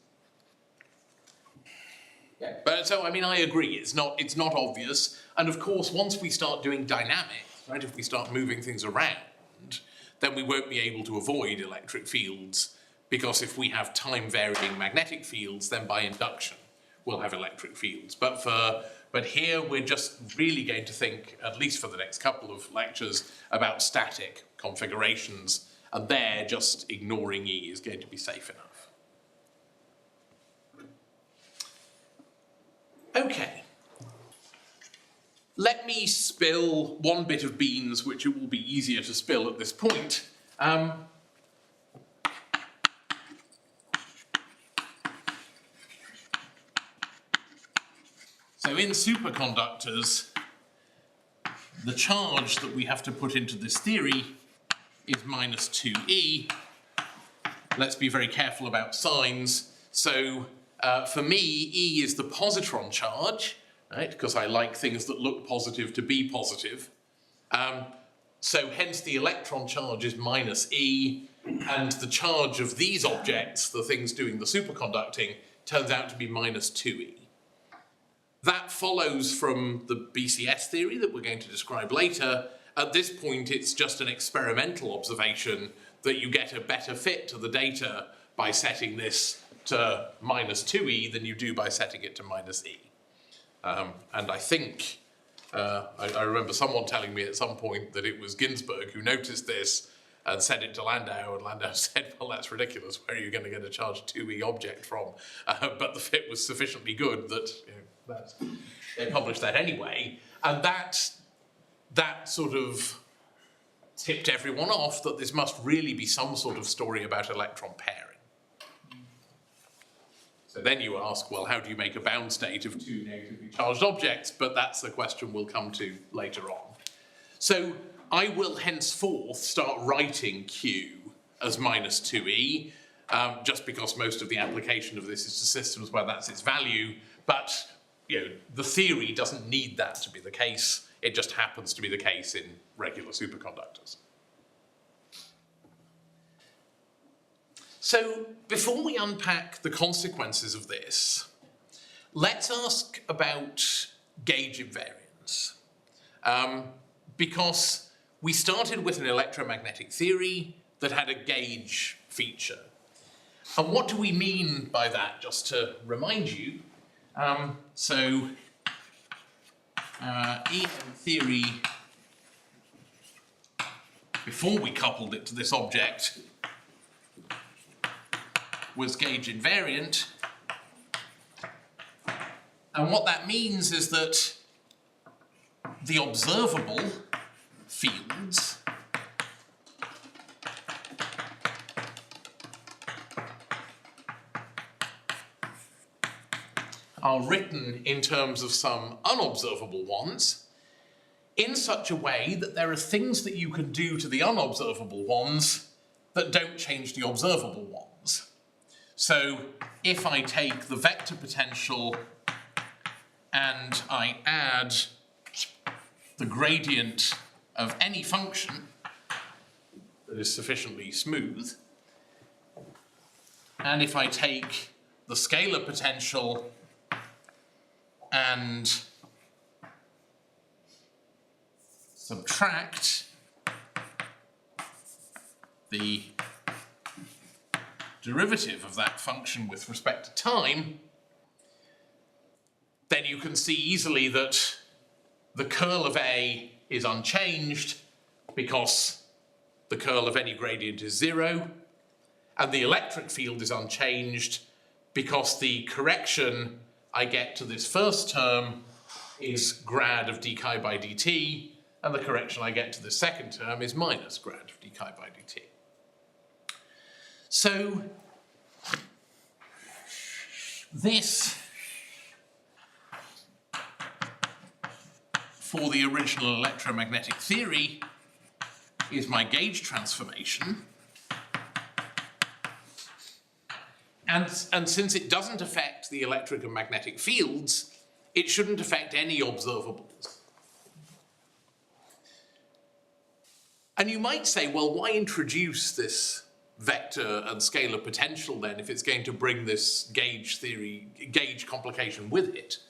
Speaker 1: Yeah. But so, I agree, it's not obvious. And of course, once we start doing dynamics, right, if we start moving things around, then we won't be able to avoid electric fields, because if we have time-varying magnetic fields, then by induction, we'll have electric fields. But here we're just really going to think, at least for the next couple of lectures, about static configurations, and there just ignoring E is going to be safe enough. Okay. Let me spill one bit of beans, which it will be easier to spill at this point. So in superconductors, the charge that we have to put into this theory is minus 2e. Let's be very careful about signs. So for me, E is the positron charge, right? Because I like things that look positive to be positive. So hence the electron charge is minus E, and the charge of these objects, the things doing the superconducting, turns out to be minus 2e. That follows from the BCS theory that we're going to describe later. At this point, it's just an experimental observation that you get a better fit to the data by setting this to minus 2e than you do by setting it to minus e. And I think, I remember someone telling me at some point that it was Ginzburg who noticed this and sent it to Landau, and Landau said, well, that's ridiculous, where are you going to get a charge 2e object from? But the fit was sufficiently good that they published that anyway, and that sort of tipped everyone off that this must really be some sort of story about electron pairing. So then you ask, well, how do you make a bound state of two negatively charged objects? But that's the question we'll come to later on. So I will henceforth start writing Q as minus 2e, just because most of the application of this is to systems where that's its value, but the theory doesn't need that to be the case. It just happens to be the case in regular superconductors. So before we unpack the consequences of this, let's ask about gauge invariance. Because we started with an electromagnetic theory that had a gauge feature. And what do we mean by that, just to remind you? So EM theory, before we coupled it to this object, was gauge invariant. And what that means is that the observable fields are written in terms of some unobservable ones in such a way that there are things that you can do to the unobservable ones that don't change the observable ones. So if I take the vector potential and I add the gradient of any function that is sufficiently smooth, and if I take the scalar potential and subtract the derivative of that function with respect to time, then you can see easily that the curl of A is unchanged because the curl of any gradient is 0, and the electric field is unchanged because the correction I get to this first term is grad of d chi by dt, and the correction I get to the second term is minus grad of d chi by dt. So this, for the original electromagnetic theory, is my gauge transformation. And since it doesn't affect the electric and magnetic fields, it shouldn't affect any observables. And you might say, well, why introduce this vector and scalar potential then if it's going to bring this gauge complication with it?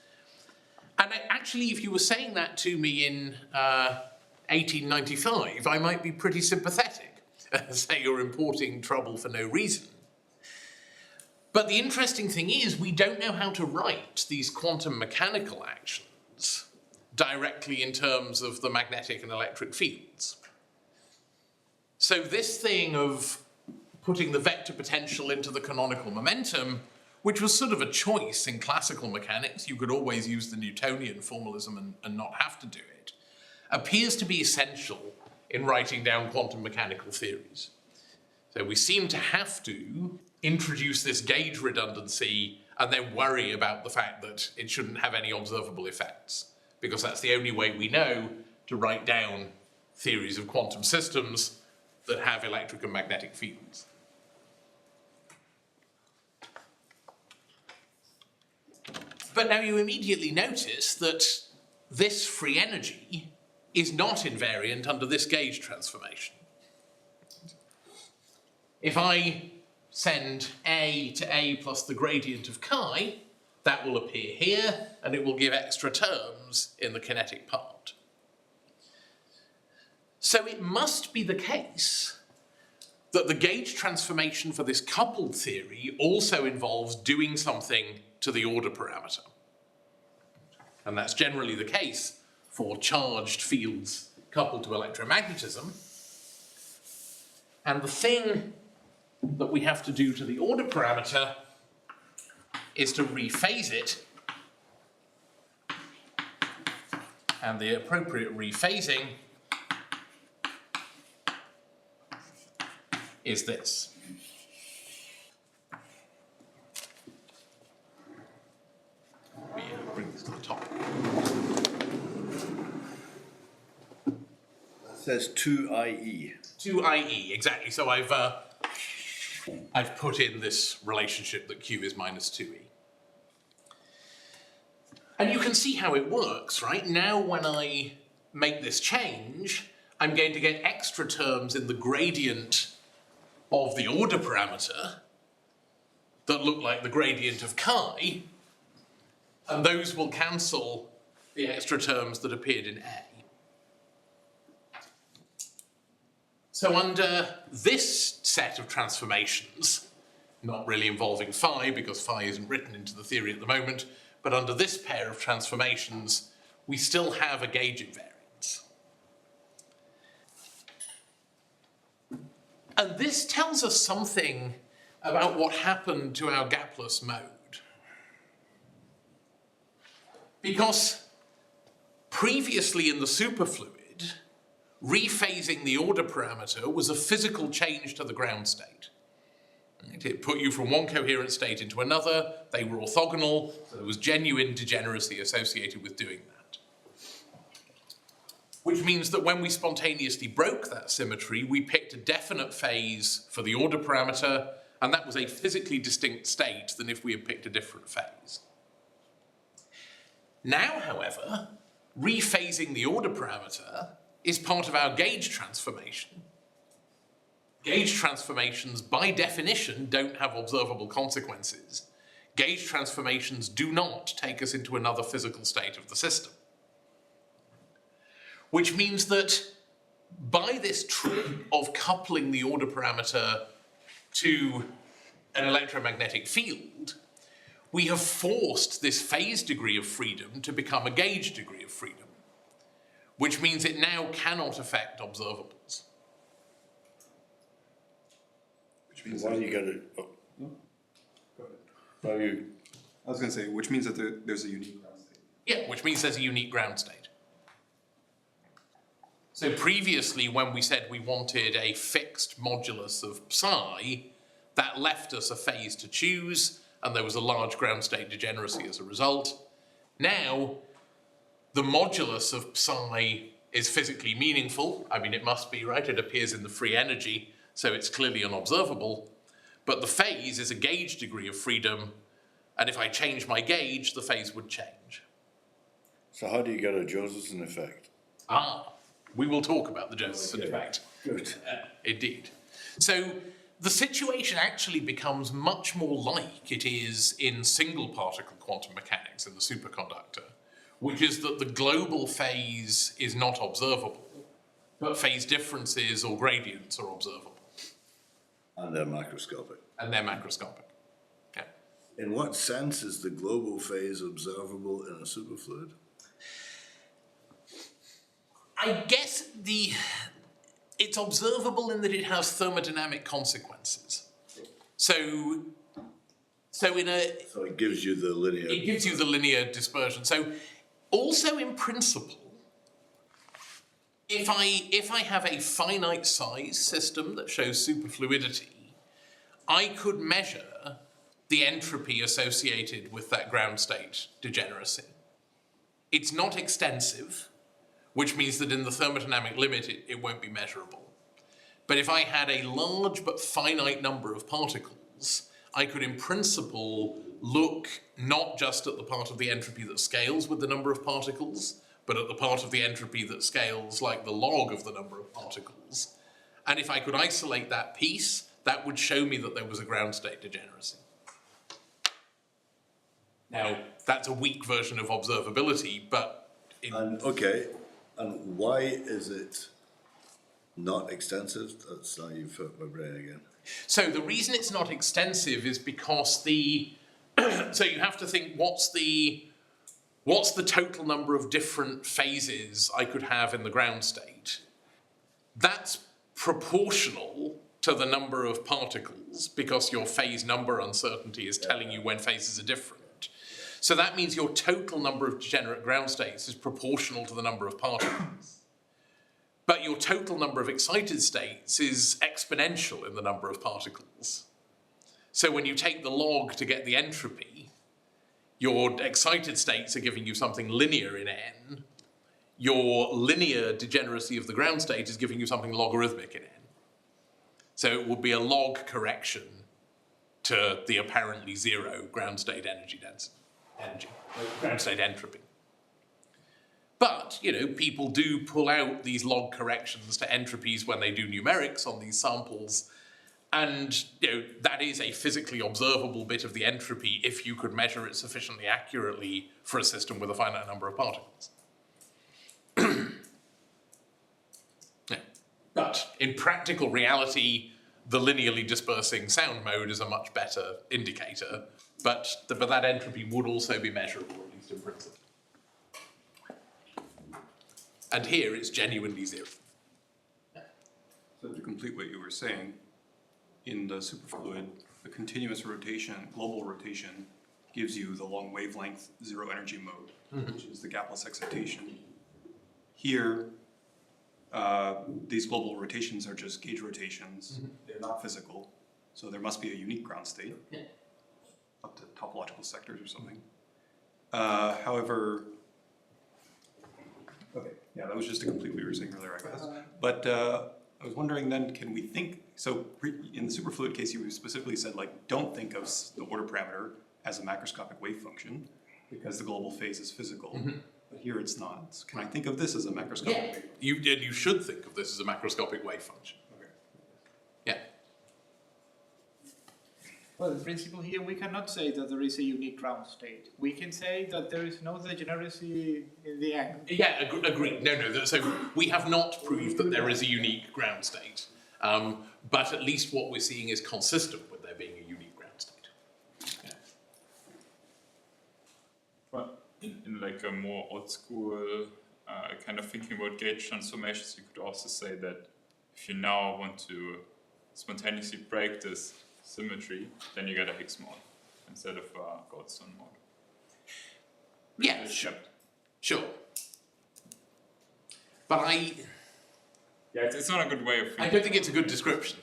Speaker 1: And actually, if you were saying that to me in 1895, I might be pretty sympathetic and say you're importing trouble for no reason. But the interesting thing is, we don't know how to write these quantum mechanical actions directly in terms of the magnetic and electric fields. So this thing of putting the vector potential into the canonical momentum, which was sort of a choice in classical mechanics, you could always use the Newtonian formalism and not have to do it, appears to be essential in writing down quantum mechanical theories. So we seem to have to introduce this gauge redundancy and then worry about the fact that it shouldn't have any observable effects, because that's the only way we know to write down theories of quantum systems that have electric and magnetic fields. But now you immediately notice that this free energy is not invariant under this gauge transformation. If I send A to A plus the gradient of chi, that will appear here, and it will give extra terms in the kinetic part. So it must be the case that the gauge transformation for this coupled theory also involves doing something to the order parameter. And that's generally the case for charged fields coupled to electromagnetism. And the thing that we have to do to the order parameter is to rephase it. And the appropriate rephasing is this. We bring this to the top.
Speaker 2: It says 2IE.
Speaker 1: 2IE, exactly. So I've put in this relationship that Q is minus 2E. And you can see how it works, right? Now when I make this change, I'm going to get extra terms in the gradient of the order parameter that look like the gradient of chi, and those will cancel the extra terms that appeared in A. So under this set of transformations, not really involving phi because phi isn't written into the theory at the moment, but under this pair of transformations, we still have a gauge invariance. And this tells us something about what happened to our gapless mode. Because previously in the superfluid, rephasing the order parameter was a physical change to the ground state. Right? It put you from one coherent state into another. They were orthogonal, so there was genuine degeneracy associated with doing that. Which means that when we spontaneously broke that symmetry, we picked a definite phase for the order parameter, and that was a physically distinct state than if we had picked a different phase. Now, however, rephasing the order parameter is part of our gauge transformation. Gauge transformations, by definition, don't have observable consequences. Gauge transformations do not take us into another physical state of the system. Which means that by this trick of coupling the order parameter to an electromagnetic field, we have forced this phase degree of freedom to become a gauge degree of freedom, which means it now cannot affect observables.
Speaker 6: Which means
Speaker 2: Why
Speaker 6: that,
Speaker 2: you gotta, oh,
Speaker 6: go ahead.
Speaker 2: why you,
Speaker 6: I was gonna say, which means that there's a unique ground state.
Speaker 1: Yeah, which means there's a unique ground state. So previously, when we said we wanted a fixed modulus of psi, that left us a phase to choose, and there was a large ground state degeneracy as a result. Now, the modulus of psi is physically meaningful. I mean, it must be, right? It appears in the free energy, so it's clearly unobservable. But the phase is a gauge degree of freedom, and if I change my gauge, the phase would change.
Speaker 2: so how do you get a Josephson effect?
Speaker 1: We will talk about the Josephson
Speaker 2: Okay.
Speaker 1: effect.
Speaker 2: Good.
Speaker 1: Indeed. So the situation actually becomes much more like it is in single particle quantum mechanics in the superconductor, which is that the global phase is not observable, but phase differences or gradients are observable.
Speaker 2: And they're macroscopic.
Speaker 1: And they're macroscopic. Yeah.
Speaker 2: In what sense is the global phase observable in a superfluid?
Speaker 1: I guess it's observable in that it has thermodynamic consequences. So
Speaker 2: So it gives you the linear.
Speaker 1: it gives you the linear dispersion. So also in principle, if I have a finite size system that shows superfluidity, I could measure the entropy associated with that ground state degeneracy. It's not extensive, which means that in the thermodynamic limit it won't be measurable. But if I had a large but finite number of particles, I could in principle look not just at the part of the entropy that scales with the number of particles, but at the part of the entropy that scales like the log of the number of particles. And if I could isolate that piece, that would show me that there was a ground state degeneracy. Now, that's a weak version of observability, but
Speaker 2: And why is it not extensive? That's now you've hurt my brain again.
Speaker 1: so the reason it's not extensive is because so you have to think what's the total number of different phases I could have in the ground state. That's proportional to the number of particles because your phase number uncertainty is telling you when phases are different. So that means your total number of degenerate ground states is proportional to the number of particles. But your total number of excited states is exponential in the number of particles. So when you take the log to get the entropy, your excited states are giving you something linear in n. Your linear degeneracy of the ground state is giving you something logarithmic in n. So it would be a log correction to the apparently zero ground state ground state entropy. But, people do pull out these log corrections to entropies when they do numerics on these samples, and, that is a physically observable bit of the entropy if you could measure it sufficiently accurately for a system with a finite number of particles. Yeah. But in practical reality, the linearly dispersing sound mode is a much better indicator, but that entropy would also be measurable, at least in principle. And here it's genuinely zero.
Speaker 6: So to complete what you were saying, in the superfluid, the continuous rotation, global rotation, gives you the long wavelength zero energy mode, which is the gapless excitation. Here, these global rotations are just gauge rotations. They're not physical. So there must be a unique ground state.
Speaker 1: Yeah.
Speaker 6: Up to topological sectors or something. However, okay, yeah, that was just to complete what you were saying earlier, I guess. But I was wondering then, can we think, so in the superfluid case, you specifically said like, don't think of the order parameter as a macroscopic wave function because the global phase is physical. But here it's not. So can I think of this as a macroscopic wave function?
Speaker 1: You should think of this as a macroscopic wave function.
Speaker 6: Okay.
Speaker 1: Yeah.
Speaker 3: Well, in principle here, we cannot say that there is a unique ground state. We can say that there is no degeneracy in the angle.
Speaker 1: Yeah, agreed. No. So we have not proved that there is a unique ground state, but at least what we're seeing is consistent with there being a unique ground state. Yeah.
Speaker 5: But in like a more old school kind of thinking about gauge transformations, you could also say that if you now want to spontaneously break this symmetry, then you get a Higgs mode instead of a Goldstone mode.
Speaker 1: Yeah, sure. But
Speaker 5: Yeah, it's not a good way of thinking.
Speaker 1: I don't think it's a good description.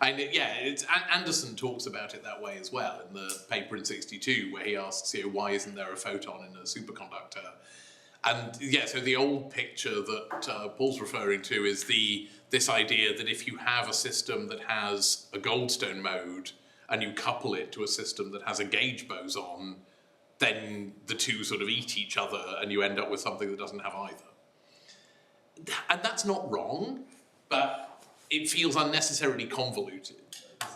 Speaker 1: Anderson talks about it that way as well in the paper in '62, where he asks, why isn't there a photon in a superconductor? And yeah, so the old picture that Paul's referring to is this idea that if you have a system that has a Goldstone mode and you couple it to a system that has a gauge boson, then the two sort of eat each other and you end up with something that doesn't have either. And that's not wrong, but it feels unnecessarily convoluted.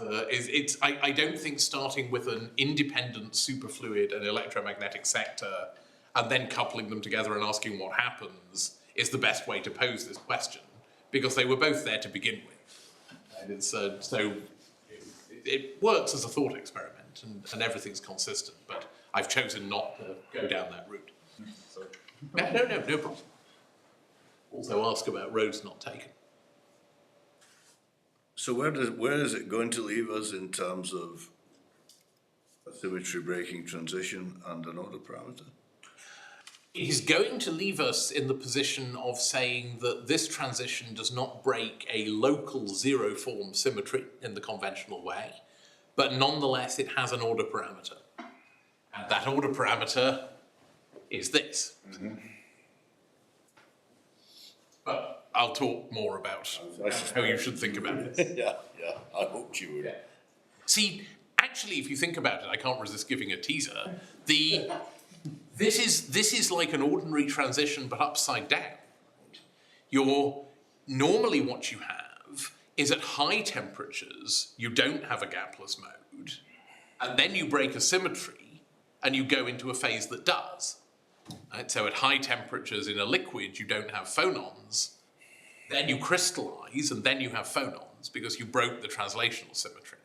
Speaker 1: I don't think starting with an independent superfluid and electromagnetic sector and then coupling them together and asking what happens is the best way to pose this question, because they were both there to begin with. And it's so it works as a thought experiment, and everything's consistent, but I've chosen not to go down that route.
Speaker 5: Sorry.
Speaker 1: No problem. Also ask about roads not taken.
Speaker 2: So where is it going to leave us in terms of a symmetry breaking transition and an order parameter?
Speaker 1: It is going to leave us in the position of saying that this transition does not break a local zero form symmetry in the conventional way, but nonetheless it has an order parameter. And that order parameter is this. But I'll talk more about how you should think about it.
Speaker 2: Yeah, I hoped you would.
Speaker 1: Yeah. See, actually, if you think about it, I can't resist giving a teaser. This is like an ordinary transition, but upside down. Normally what you have is at high temperatures, you don't have a gapless mode, and then you break a symmetry, and you go into a phase that does. Right? So at high temperatures in a liquid, you don't have phonons, then you crystallize, and then you have phonons, because you broke the translational symmetry.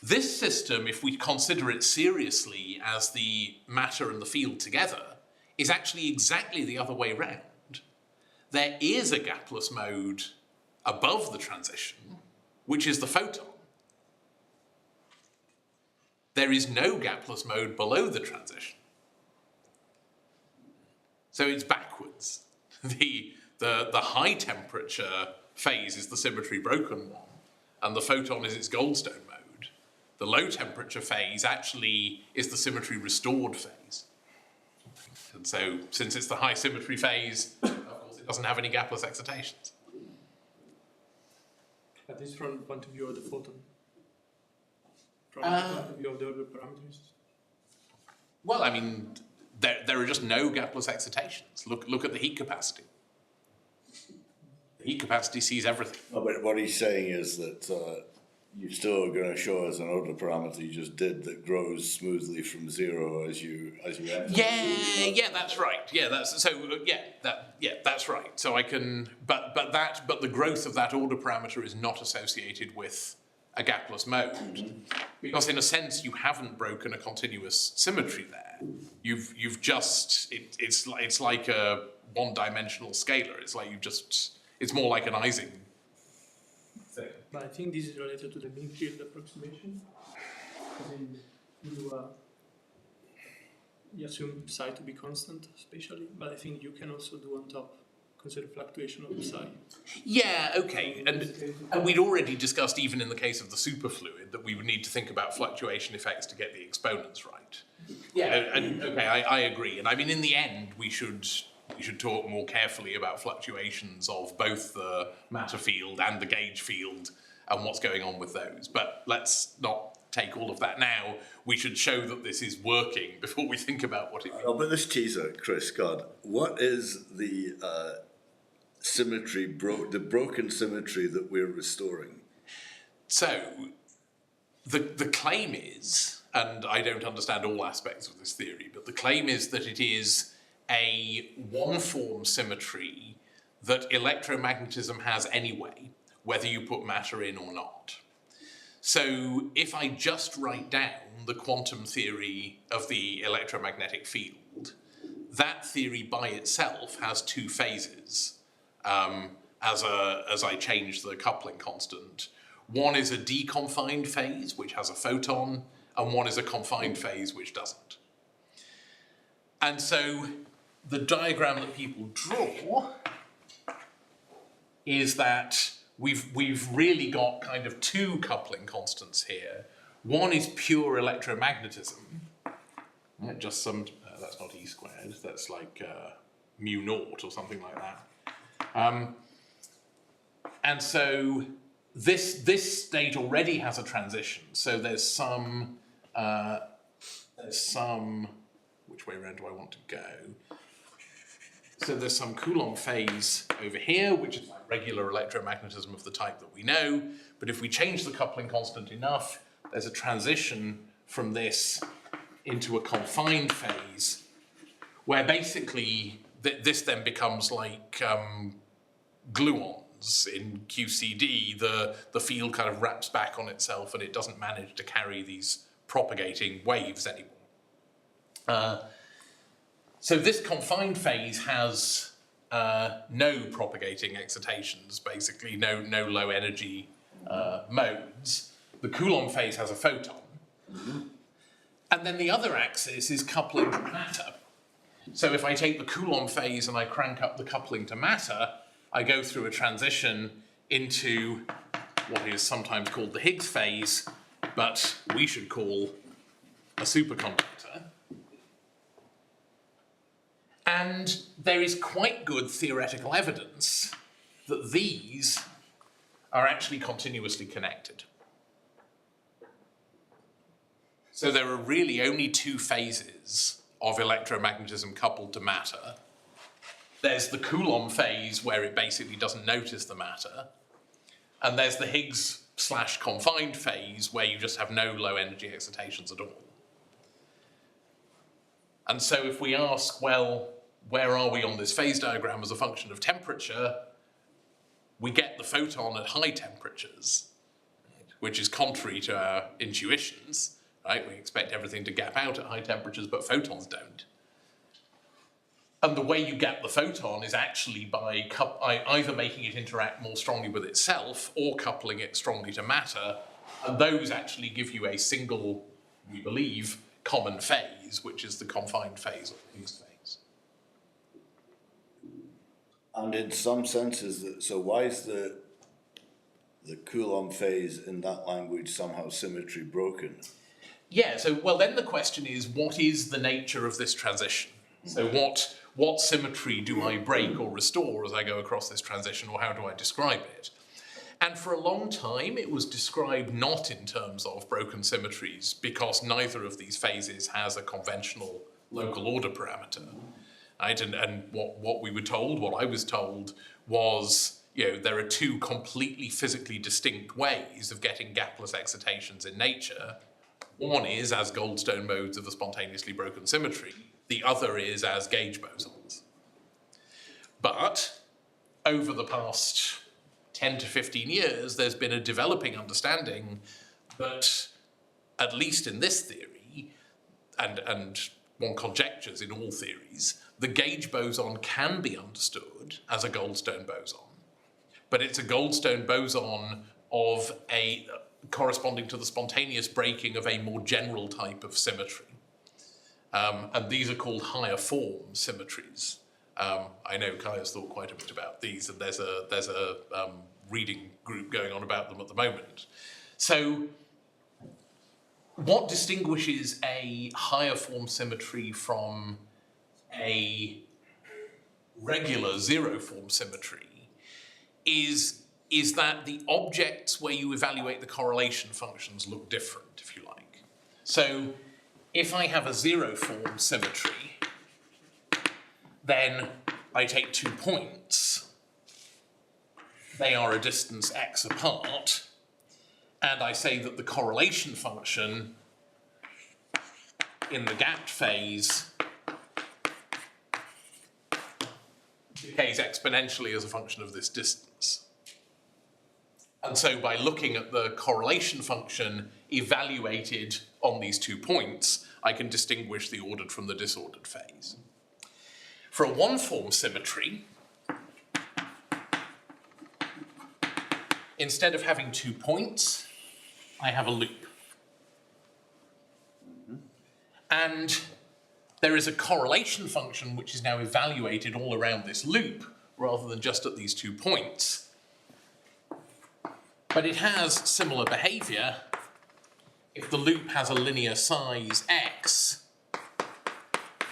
Speaker 1: This system, if we consider it seriously as the matter and the field together, is actually exactly the other way round. There is a gapless mode above the transition, which is the photon. There is no gapless mode below the transition. So it's backwards. The high temperature phase is the symmetry broken one, and the photon is its Goldstone mode. The low temperature phase actually is the symmetry restored phase. And so, since it's the high symmetry phase, of course it doesn't have any gapless excitations.
Speaker 7: At least from the point of view of the photon. From the point of view of the order parameters.
Speaker 1: Well, I mean, there are just no gapless excitations. Look at the heat capacity. The heat capacity sees everything.
Speaker 2: No, but what he's saying is that you're still going to show us an order parameter you just did that grows smoothly from zero as you enter.
Speaker 1: Yeah, that's right. Yeah, that's right. So I can, but the growth of that order parameter is not associated with a gapless mode, because in a sense you haven't broken a continuous symmetry there. You've just it's like a one-dimensional scalar. It's like it's more like an Ising thing.
Speaker 7: But I think this is related to the mean field approximation. You assume psi to be constant, especially, but I think you can also do on top consider fluctuation of the psi.
Speaker 1: Yeah, okay, and we'd already discussed, even in the case of the superfluid, that we would need to think about fluctuation effects to get the exponents right. Yeah, and okay, I agree, and I mean, in the end, we should talk more carefully about fluctuations of both the matter field and the gauge field and what's going on with those. But let's not take all of that now. We should show that this is working before we think about what it means.
Speaker 2: Oh, but this teaser, Chris, God, what is the symmetry, the broken symmetry that we're restoring?
Speaker 1: So, the claim is, and I don't understand all aspects of this theory, but the claim is that it is a one-form symmetry that electromagnetism has anyway, whether you put matter in or not. So if I just write down the quantum theory of the electromagnetic field, that theory by itself has two phases as I change the coupling constant. One is a deconfined phase, which has a photon, and one is a confined phase, which doesn't. And so the diagram that people draw is that we've really got kind of two coupling constants here. One is pure electromagnetism. Just some, that's not E squared, that's like mu naught or something like that. And so this state already has a transition. So there's some, which way around do I want to go? So there's some Coulomb phase over here, which is like regular electromagnetism of the type that we know. But if we change the coupling constant enough, there's a transition from this into a confined phase, where basically this then becomes like gluons in QCD. The field kind of wraps back on itself and it doesn't manage to carry these propagating waves anymore. So this confined phase has no propagating excitations, basically, no low energy modes. The Coulomb phase has a photon. And then the other axis is coupling to matter. So if I take the Coulomb phase and I crank up the coupling to matter, I go through a transition into what is sometimes called the Higgs phase, but we should call a superconductor. And there is quite good theoretical evidence that these are actually continuously connected. So there are really only two phases of electromagnetism coupled to matter. There's the Coulomb phase where it basically doesn't notice the matter. And there's the Higgs/confined phase where you just have no low energy excitations at all. And so if we ask, well, where are we on this phase diagram as a function of temperature, we get the photon at high temperatures, which is contrary to our intuitions, right? We expect everything to gap out at high temperatures, but photons don't. And the way you get the photon is actually by either making it interact more strongly with itself or coupling it strongly to matter, and those actually give you a single, we believe, common phase, which is the confined phase or the Higgs phase.
Speaker 2: And in some senses, so why is the Coulomb phase in that language somehow symmetry broken?
Speaker 1: Yeah, so, well, then the question is, what is the nature of this transition? So what symmetry do I break or restore as I go across this transition, or how do I describe it? And for a long time, it was described not in terms of broken symmetries, because neither of these phases has a conventional local order parameter. Right? And what we were told, what I was told, was, there are two completely physically distinct ways of getting gapless excitations in nature. One is as Goldstone modes of a spontaneously broken symmetry. The other is as gauge bosons. But over the past 10 to 15 years, there's been a developing understanding that, at least in this theory, and one conjectures in all theories, the gauge boson can be understood as a Goldstone boson, but it's a Goldstone boson of corresponding to the spontaneous breaking of a more general type of symmetry. And these are called higher form symmetries. I know Kai has thought quite a bit about these, and there's a reading group going on about them at the moment. So, what distinguishes a higher form symmetry from a regular zero form symmetry is that the objects where you evaluate the correlation functions look different, if you like. So, if I have a zero form symmetry, then I take 2 points. They are a distance x apart, and I say that the correlation function in the gapped phase decays exponentially as a function of this distance. And so by looking at the correlation function evaluated on these 2 points, I can distinguish the ordered from the disordered phase. For a one-form symmetry, instead of having 2 points, I have a loop. And there is a correlation function which is now evaluated all around this loop rather than just at these 2 points. But it has similar behavior. If the loop has a linear size x,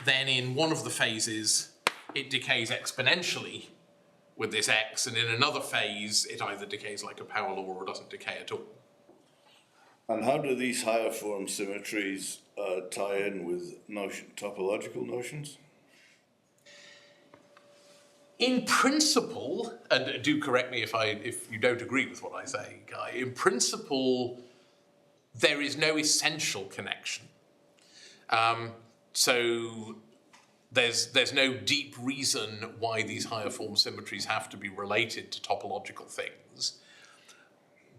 Speaker 1: then in one of the phases it decays exponentially with this x, and in another phase it either decays like a power law or doesn't decay at all.
Speaker 2: And how do these higher form symmetries tie in with topological notions?
Speaker 1: In principle, and do correct me if you don't agree with what I say, Guy, in principle, there is no essential connection. So there's no deep reason why these higher form symmetries have to be related to topological things.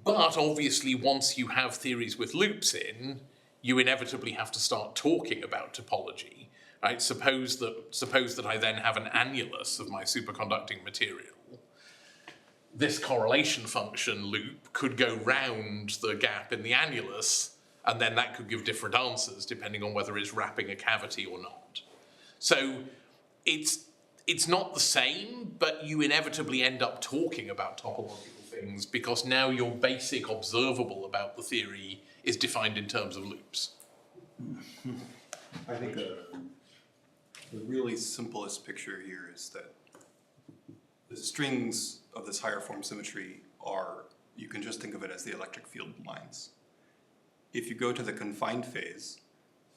Speaker 1: But obviously, once you have theories with loops in, you inevitably have to start talking about topology. Right? Suppose that I then have an annulus of my superconducting material. This correlation function loop could go round the gap in the annulus, and then that could give different answers depending on whether it's wrapping a cavity or not. So it's not the same, but you inevitably end up talking about topological things because now your basic observable about the theory is defined in terms of loops.
Speaker 6: I think the really simplest picture here is that the strings of this higher form symmetry are, you can just think of it as the electric field lines. If you go to the confined phase,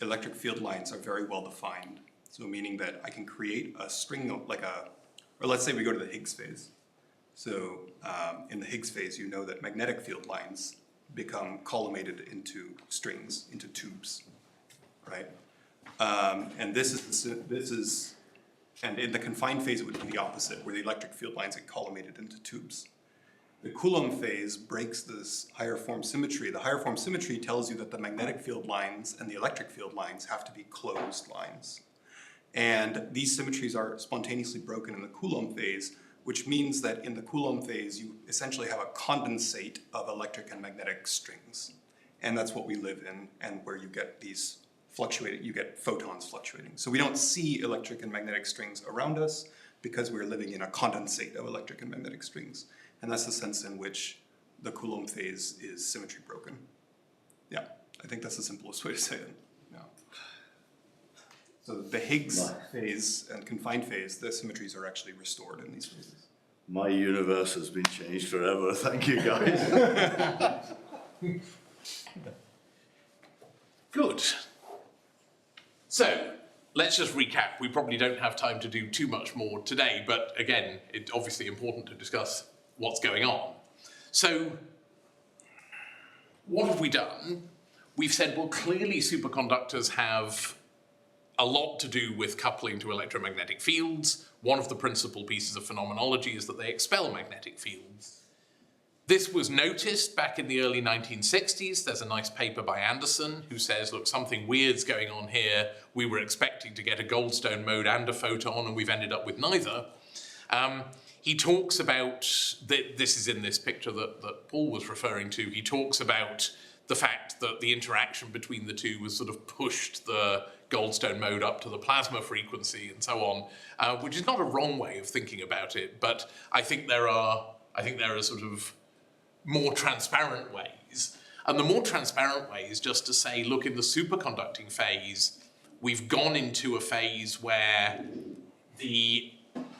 Speaker 6: electric field lines are very well defined. So meaning that I can create a string of or let's say we go to the Higgs phase. So in the Higgs phase, you know that magnetic field lines become collimated into strings, into tubes, right? And and in the confined phase, it would be the opposite, where the electric field lines get collimated into tubes. The Coulomb phase breaks this higher form symmetry. The higher form symmetry tells you that the magnetic field lines and the electric field lines have to be closed lines. And these symmetries are spontaneously broken in the Coulomb phase, which means that in the Coulomb phase, you essentially have a condensate of electric and magnetic strings. And that's what we live in, and where you get these you get photons fluctuating. So we don't see electric and magnetic strings around us because we're living in a condensate of electric and magnetic strings. And that's the sense in which the Coulomb phase is symmetry broken. Yeah, I think that's the simplest way to say it. Yeah. So the Higgs phase and confined phase, the symmetries are actually restored in these phases.
Speaker 2: My universe has been changed forever. Thank you, guys.
Speaker 1: Good. So, let's just recap. We probably don't have time to do too much more today, but again, it's obviously important to discuss what's going on. So, what have we done? We've said, well, clearly superconductors have a lot to do with coupling to electromagnetic fields. One of the principal pieces of phenomenology is that they expel magnetic fields. This was noticed back in the early 1960s. There's a nice paper by Anderson who says, look, something weird's going on here. We were expecting to get a Goldstone mode and a photon, and we've ended up with neither. He talks about, this is in this picture that Paul was referring to, he talks about the fact that the interaction between the two was sort of pushed the Goldstone mode up to the plasma frequency and so on, which is not a wrong way of thinking about it, but I think there are sort of more transparent ways. And the more transparent way is just to say, look, in the superconducting phase, we've gone into a phase where the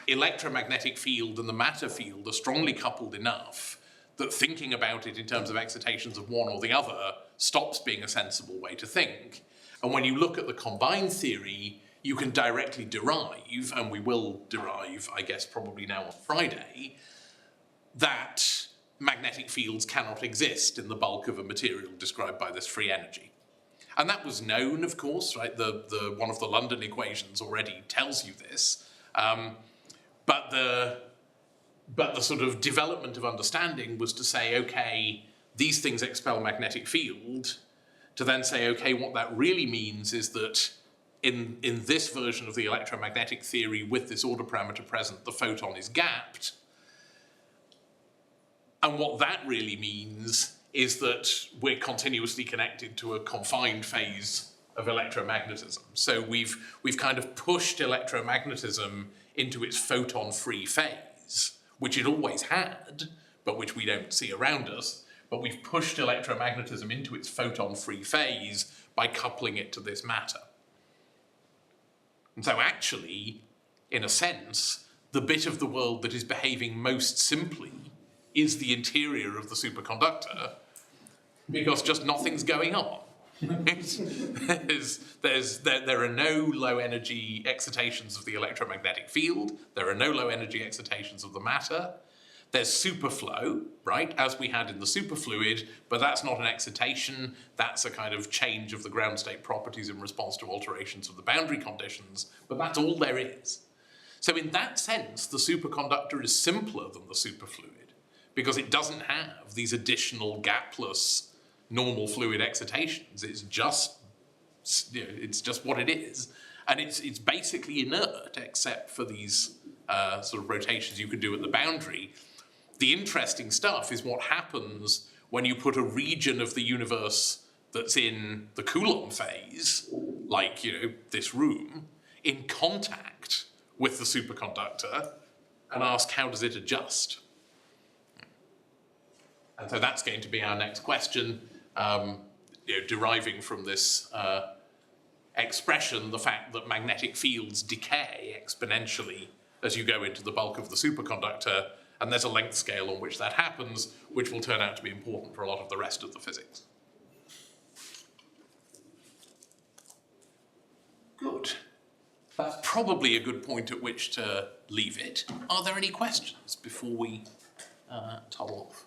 Speaker 1: electromagnetic field and the matter field are strongly coupled enough that thinking about it in terms of excitations of one or the other stops being a sensible way to think. And when you look at the combined theory, you can directly derive, and we will derive, I guess, probably now on Friday, that magnetic fields cannot exist in the bulk of a material described by this free energy. And that was known, of course, right? One of the London equations already tells you this. But the sort of development of understanding was to say, okay, these things expel magnetic field, to then say, okay, what that really means is that in this version of the electromagnetic theory with this order parameter present, the photon is gapped. And what that really means is that we're continuously connected to a confined phase of electromagnetism. So we've kind of pushed electromagnetism into its photon-free phase, which it always had, but which we don't see around us. But we've pushed electromagnetism into its photon-free phase by coupling it to this matter. And so actually, in a sense, the bit of the world that is behaving most simply is the interior of the superconductor, because just nothing's going on. There are no low energy excitations of the electromagnetic field. There are no low energy excitations of the matter. There's superflow, right, as we had in the superfluid, but that's not an excitation. That's a kind of change of the ground state properties in response to alterations of the boundary conditions, but that's all there is. So in that sense, the superconductor is simpler than the superfluid, because it doesn't have these additional gapless normal fluid excitations. It's just, it's just what it is. And it's basically inert, except for these sort of rotations you can do at the boundary. The interesting stuff is what happens when you put a region of the universe that's in the Coulomb phase, like, this room, in contact with the superconductor, and ask how does it adjust? And so that's going to be our next question, deriving from this expression, the fact that magnetic fields decay exponentially as you go into the bulk of the superconductor, and there's a length scale on which that happens, which will turn out to be important for a lot of the rest of the physics. Good. That's probably a good point at which to leave it. Are there any questions before we top off?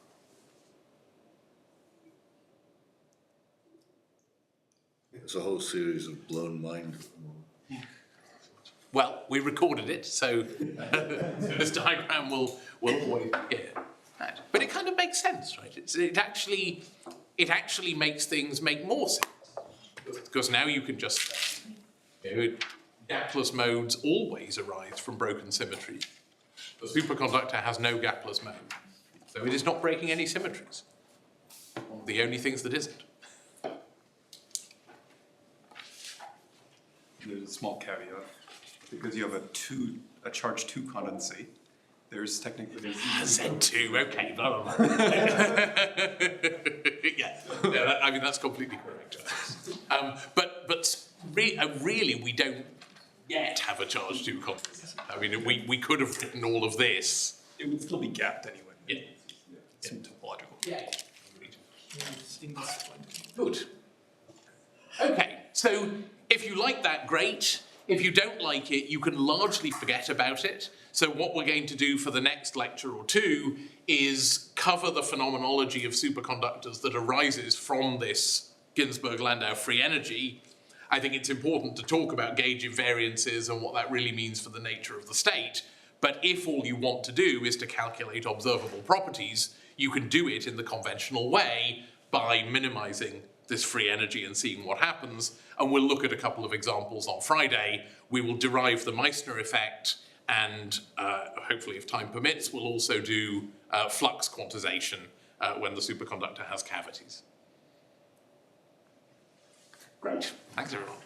Speaker 2: It's a whole series of blown mind.
Speaker 1: Well, we recorded it, so this diagram will always be here. Right. But it kind of makes sense, right? It actually makes things make more sense. Because now you can just say, gapless modes always arise from broken symmetry. The superconductor has no gapless mode, so it is not breaking any symmetries. One of the only things that isn't.
Speaker 6: There's a small caveat, because you have a charge 2 condensate. There's technically
Speaker 1: Z2, okay, blah, blah, blah. I mean, that's completely correct. But really, we don't yet have a charge 2 condensate. I mean, we could have written all of this.
Speaker 6: it would still be gapped anyway.
Speaker 1: Yeah.
Speaker 6: It's topological.
Speaker 1: Yeah. Good. Okay, so if you like that, great. If you don't like it, you can largely forget about it. So what we're going to do for the next lecture or two is cover the phenomenology of superconductors that arises from this Ginzburg-Landau free energy. I think it's important to talk about gauge invariances and what that really means for the nature of the state. But if all you want to do is to calculate observable properties, you can do it in the conventional way by minimizing this free energy and seeing what happens. And we'll look at a couple of examples on Friday. We will derive the Meissner effect, and hopefully, if time permits, we'll also do flux quantization when the superconductor has cavities. Great. Thanks, everyone.